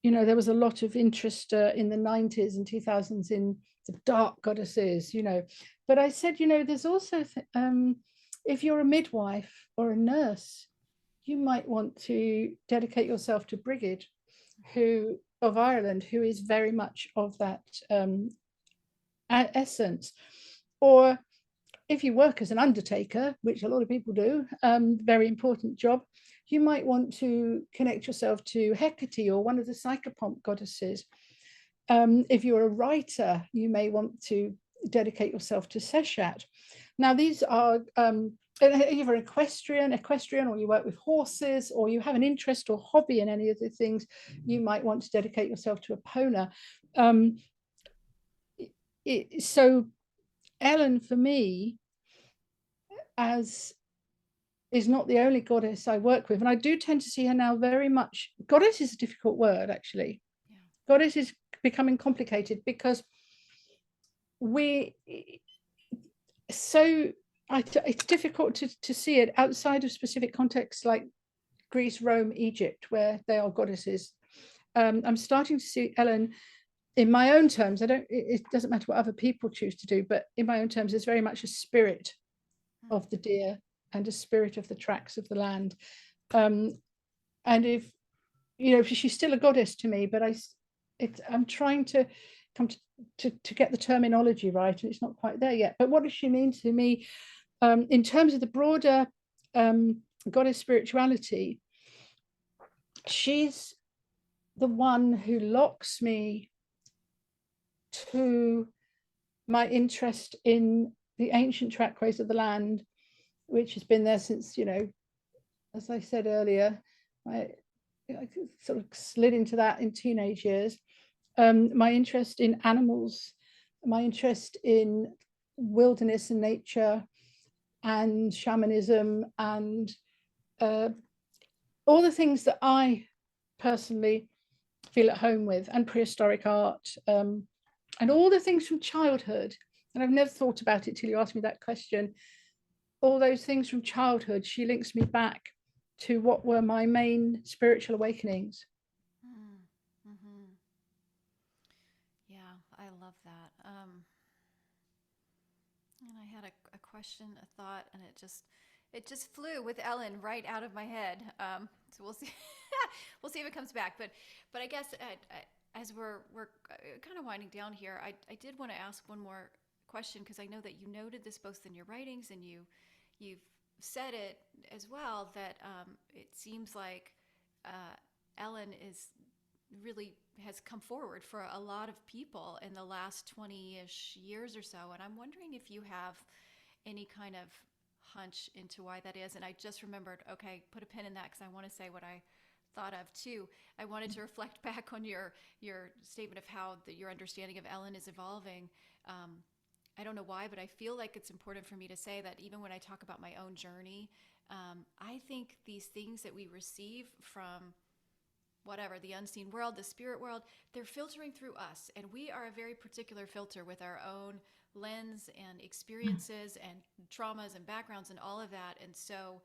was a lot of interest in the 90s and 2000s in the dark goddesses, but I said, there's also if you're a midwife or a nurse, you might want to dedicate yourself to Brigid, who of Ireland, who is very much of that essence. Or if you work as an undertaker, which a lot of people do, very important job, you might want to connect yourself to Hecate or one of the psychopomp goddesses. If you're a writer, you may want to dedicate yourself to Seshat. Now, these are either equestrian, or you work with horses, or you have an interest or hobby in any of the things, you might want to dedicate yourself to Epona. So Elen, for me, is not the only goddess I work with, and I do tend to see her now very much. Goddess is a difficult word, actually. Yeah. Goddess is becoming complicated because it's difficult to see it outside of specific contexts like Greece, Rome, Egypt, where they are goddesses. I'm starting to see Elen in my own terms. It doesn't matter what other people choose to do, but in my own terms, it's very much a spirit of the deer and a spirit of the tracks of the land. And if she's still a goddess to me, but I'm trying to come to get the terminology right, and it's not quite there yet. But what does she mean to me in terms of the broader goddess spirituality? She's the one who locks me to my interest in the ancient trackways of the land, which has been there since, as I said earlier, I sort of slid into that in teenage years. My interest in animals, my interest in wilderness and nature and shamanism, and all the things that I personally feel at home with, and prehistoric art, and all the things from childhood. And I've never thought about it till you asked me that question. All those things from childhood, she links me back to what were my main spiritual awakenings. Mm-hmm. Yeah, I love that. And I had a question, a thought, and it just flew with Elen right out of my head. So we'll see, we'll see if it comes back. But I guess as we're kind of winding down here, I did want to ask one more question, because I know that you noted this both in your writings, and you've said it as well, that it seems like Elen has come forward for a lot of people in the last 20-ish years or so. And I'm wondering if you have any kind of hunch into why that is. And I just remembered, okay, put a pin in that, because I want to say what I thought of too. I wanted to reflect back on your statement of how your understanding of Elen is evolving. I don't know why, but I feel like it's important for me to say that even when I talk about my own journey, I think these things that we receive from whatever, the unseen world, the spirit world, they're filtering through us. And we are a very particular filter with our own lens and experiences and traumas and backgrounds and all of that. And so,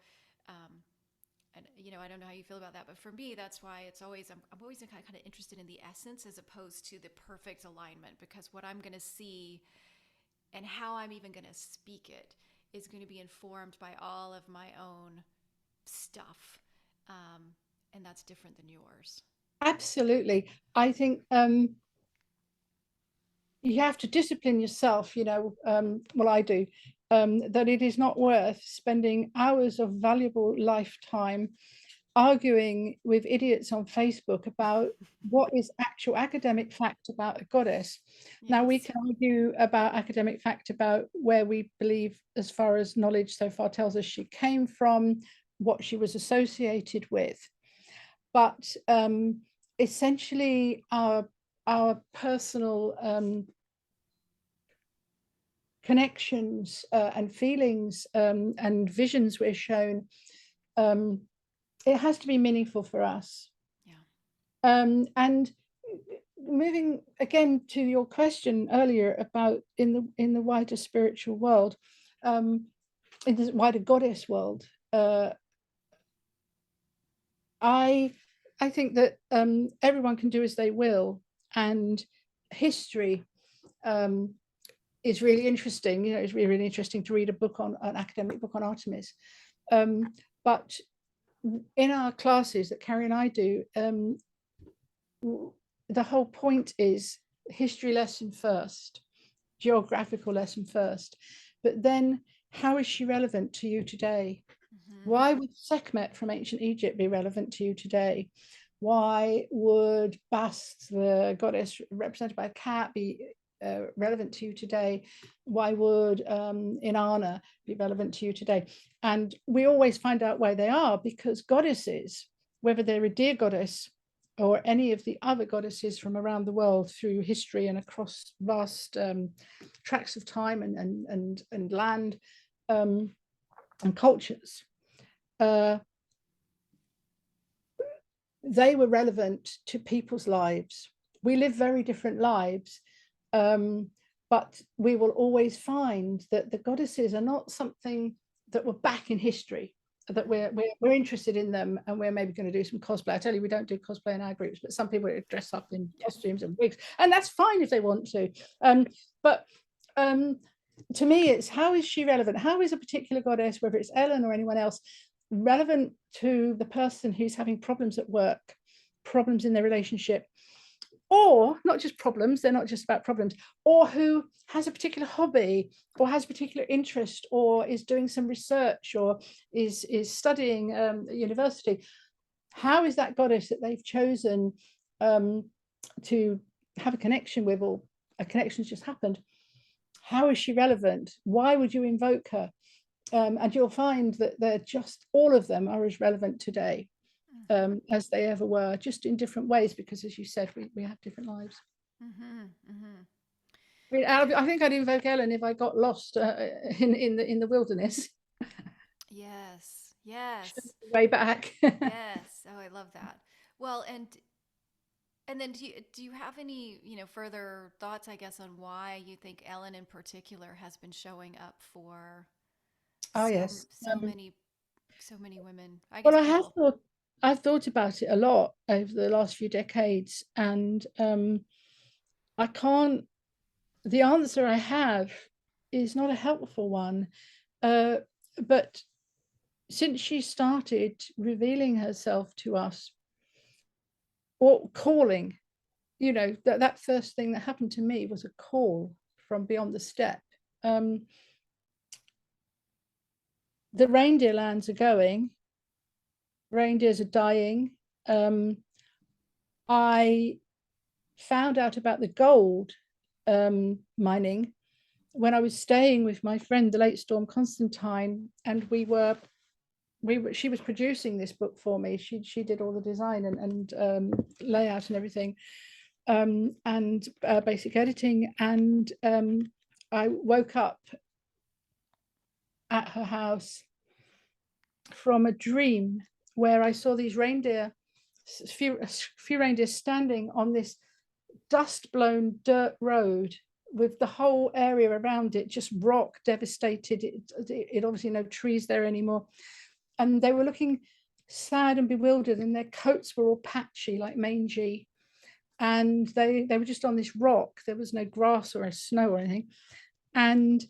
and I don't know how you feel about that, but for me, that's why it's always, I'm always kind of interested in the essence as opposed to the perfect alignment, because what I'm going to see and how I'm even going to speak it is going to be informed by all of my own stuff. And that's different than yours. Absolutely. I think you have to discipline yourself, well, I do, that it is not worth spending hours of valuable lifetime arguing with idiots on Facebook about what is actual academic fact about a goddess. Yes. Now, we can argue about academic fact about where we believe, as far as knowledge so far tells us, she came from, what she was associated with. But essentially, our personal connections and feelings and visions we're shown, it has to be meaningful for us. Yeah. And moving again to your question earlier about in the wider spiritual world, in the wider goddess world, I think that everyone can do as they will, and history is really interesting. You know, it's really interesting to read an academic book on Artemis. But in our classes that Carrie and I do, the whole point is history lesson first, geographical lesson first, but then how is she relevant to you today? Mm-hmm. Why would Sekhmet from ancient Egypt be relevant to you today? Why would Bast, the goddess represented by a cat, be relevant to you today? Why would Inanna be relevant to you today? And we always find out why they are, because goddesses, whether they're a deer goddess or any of the other goddesses from around the world through history and across vast tracts of time and land and cultures, they were relevant to people's lives. We live very different lives, but we will always find that the goddesses are not something that were back in history, that we're interested in them, and we're maybe going to do some cosplay. I tell you, we don't do cosplay in our groups, but some people dress up in costumes and wigs, and that's fine if they want to. But to me, it's how is she relevant? How is a particular goddess, whether it's Elen or anyone else, relevant to the person who's having problems at work, problems in their relationship, or not just problems, they're not just about problems, or who has a particular hobby or has a particular interest or is doing some research or is studying at university. How is that goddess that they've chosen to have a connection with, or a connection's just happened, how is she relevant? Why would you invoke her? And you'll find that they're just, all of them are as relevant today as they ever were, just in different ways, because as you said, we have different lives. Mm-hmm, mm-hmm. I mean, I think I'd invoke Elen if I got lost in the wilderness. Yes, yes. Way back. Yes. Oh, I love that. Well, and then do you have any, further thoughts, I guess, on why you think Elen in particular has been showing up for Yes. so many women? I guess. Well, I've thought about it a lot over the last few decades, and I can't. The answer I have is not a helpful one, but since she started revealing herself to us, or calling, that first thing that happened to me was a call from beyond the steppe. The reindeer lands are going, reindeers are dying. I found out about the gold mining when I was staying with my friend, the late Storm Constantine, and she was producing this book for me. She did all the design and layout and everything, and basic editing. And I woke up at her house from a dream where I saw these reindeer, a few reindeer standing on this dust-blown dirt road with the whole area around it just rock devastated. It obviously no trees there anymore, and they were looking sad and bewildered, and their coats were all patchy, like mangy, and they were just on this rock. There was no grass or snow or anything, and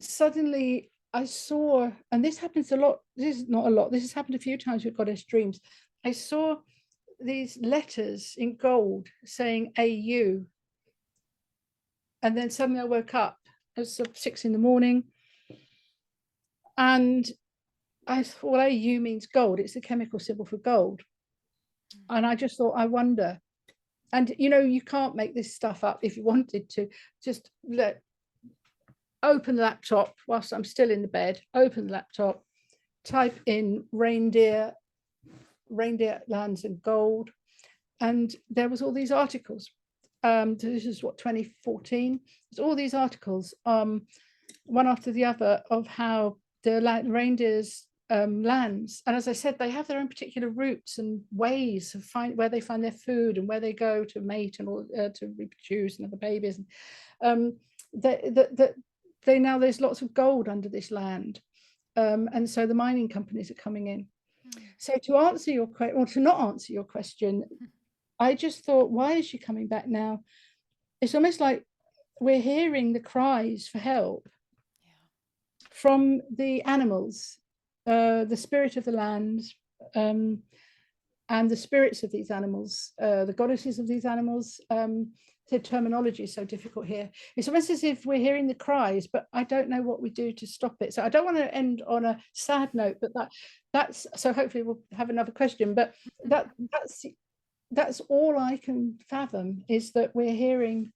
suddenly I saw, and this happens a lot, this is not a lot, this has happened a few times with goddess dreams, I saw these letters in gold saying AU, and then suddenly I woke up It was 6 a.m. And I thought, well, AU means gold. It's the chemical symbol for gold. And I just thought, I wonder. And, you can't make this stuff up. If you wanted to, just open the laptop whilst I'm still in the bed, open the laptop, type in reindeer lands and gold. And there was all these articles. This is 2014. There's all these articles, one after the other, of how the reindeers lands, and as I said, they have their own particular routes and ways of where they find their food and where they go to mate and all, to reproduce and have the babies. They now, there's lots of gold under this land, and so the mining companies are coming in. So to answer your question, or to not answer your question, I just thought, why is she coming back now? It's almost like we're hearing the cries for help from the animals, the spirit of the land, and the spirits of these animals, the goddesses of these animals. The terminology is so difficult here. It's almost as if we're hearing the cries, but I don't know what we do to stop it. So I don't want to end on a sad note, but that's so hopefully we'll have another question. But that's all I can fathom, is that we're hearing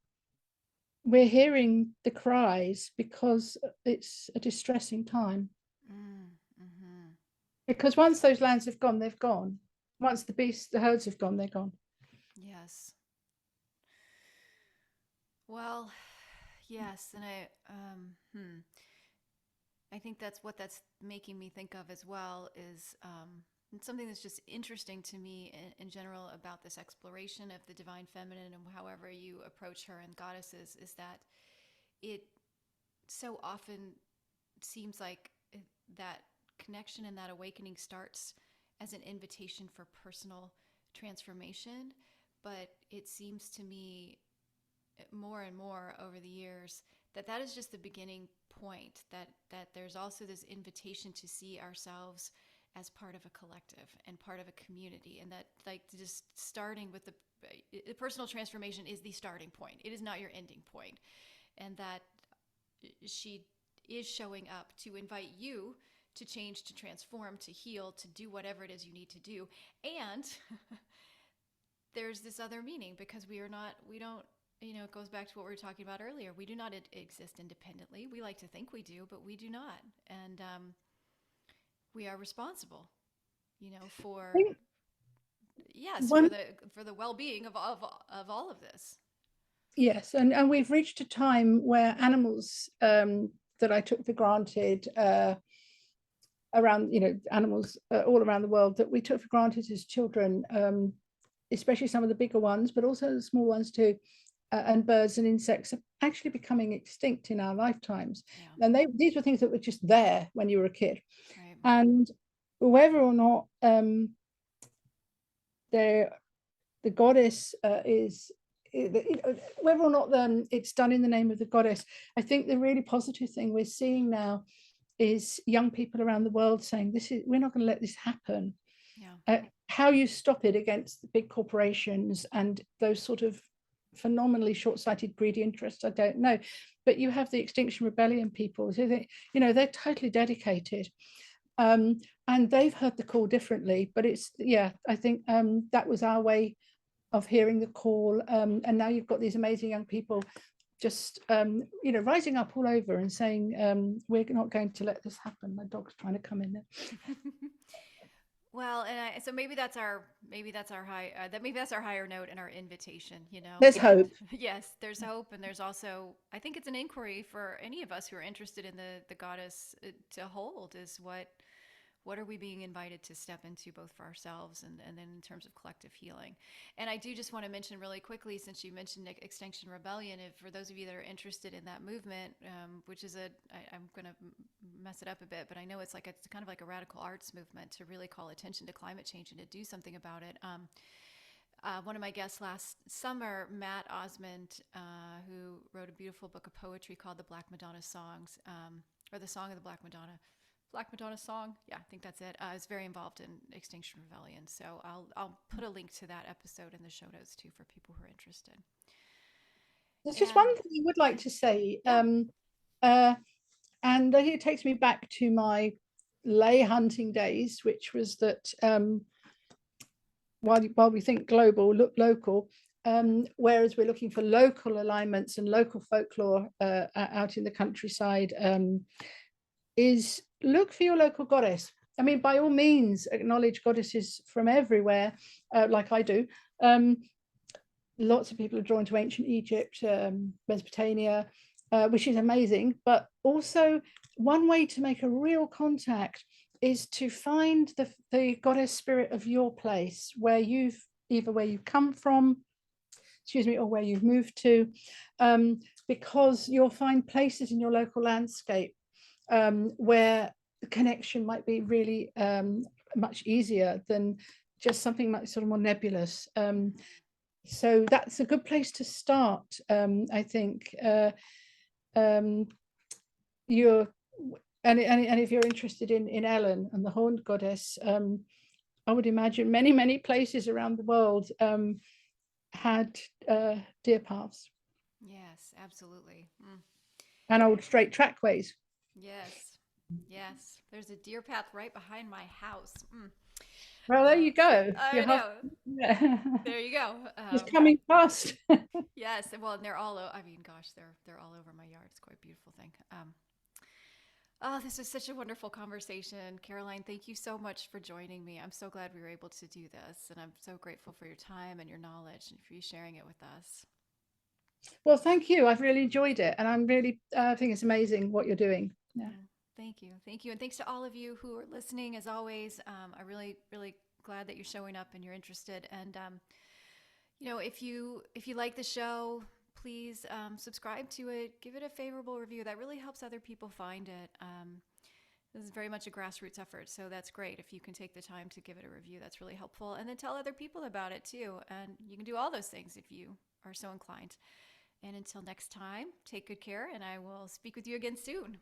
the cries because it's a distressing time. Because once those lands have gone, they've gone. Once the herds have gone, they're gone. Yes. Well, yes, and I think that's what that's making me think of as well, is something that's just interesting to me in general about this exploration of the divine feminine, and however you approach her and goddesses, is that it so often seems like that connection and that awakening starts as an invitation for personal transformation, but it seems to me more and more over the years that is just the beginning point, that there's also this invitation to see ourselves as part of a collective and part of a community, and that, like, just starting with the personal transformation is the starting point. It is not your ending point, and that she is showing up to invite you to change, to transform, to heal, to do whatever it is you need to do. And there's this other meaning, because we don't, it goes back to what we were talking about earlier. We do not exist independently. We like to think we do, but we do not. And we are responsible, for for the well-being of all of this. Yes, and we've reached a time where animals that I took for granted around, animals all around the world that we took for granted as children, especially some of the bigger ones, but also the small ones too, and birds and insects, are actually becoming extinct in our lifetimes. Yeah. And these were things that were just there when you were a kid. Right. And whether or not the goddess is, whether or not it's done in the name of the goddess, I think the really positive thing we're seeing now is young people around the world saying, we're not going to let this happen. Yeah. How you stop it against the big corporations and those sort of phenomenally short-sighted, greedy interests, I don't know. But you have the Extinction Rebellion people, so they're totally dedicated, and they've heard the call differently. But I think that was our way of hearing the call, and now you've got these amazing young people just rising up all over and saying, we're not going to let this happen. My dog's trying to come in there. Well, and so maybe that's our higher note and our invitation. There's hope. Yes, there's hope, and there's also, I think it's an inquiry for any of us who are interested in the goddess to hold, is what are we being invited to step into, both for ourselves and then in terms of collective healing. And I do just want to mention really quickly, since you mentioned Extinction Rebellion, if for those of you that are interested in that movement, which is I'm going to mess it up a bit, but I know it's kind of like a radical arts movement to really call attention to climate change and to do something about it. One of my guests last summer, Matt Osmond, who wrote a beautiful book of poetry called The Black Madonna Songs, or The Song of the Black Madonna. Black Madonna song. Yeah, I think that's it. I was very involved in Extinction Rebellion. So I'll put a link to that episode in the show notes too, for people who are interested. There's just one thing I would like to say. Yeah. And I think it takes me back to my ley hunting days, which was that while we think global, look local. Whereas we're looking for local alignments and local folklore out in the countryside, is look for your local goddess. I mean, by all means, acknowledge goddesses from everywhere, like I do. Lots of people are drawn to ancient Egypt, Mesopotamia, which is amazing. But also, one way to make a real contact is to find the goddess spirit of your place, where you've either where you've come from, excuse me, or where you've moved to, because you'll find places in your local landscape where the connection might be really much easier than just something much sort of more nebulous. So that's a good place to start. I think you're and if you're interested in Ellen and the horned goddess, I would imagine many places around the world had deer paths Yes, absolutely. and old straight trackways. Yes, yes. There's a deer path right behind my house. Well, there you go. I You're half, know. yeah. There you go. Just coming past. Yes. Well, and they're all. I mean, gosh, they're all over my yard. It's quite a beautiful thing. Oh, this was such a wonderful conversation, Caroline. Thank you so much for joining me. I'm so glad we were able to do this, and I'm so grateful for your time and your knowledge and for you sharing it with us. Well, thank you. I've really enjoyed it, and I'm really think it's amazing what you're doing. Yeah. Thank you. Thank you. And thanks to all of you who are listening, as always. I'm really glad that you're showing up and you're interested. And, if you like the show, please subscribe to it, give it a favorable review. That really helps other people find it. This is very much a grassroots effort, so that's great. If you can take the time to give it a review, that's really helpful. And then tell other people about it too. And you can do all those things if you are so inclined. And until next time, take good care, and I will speak with you again soon.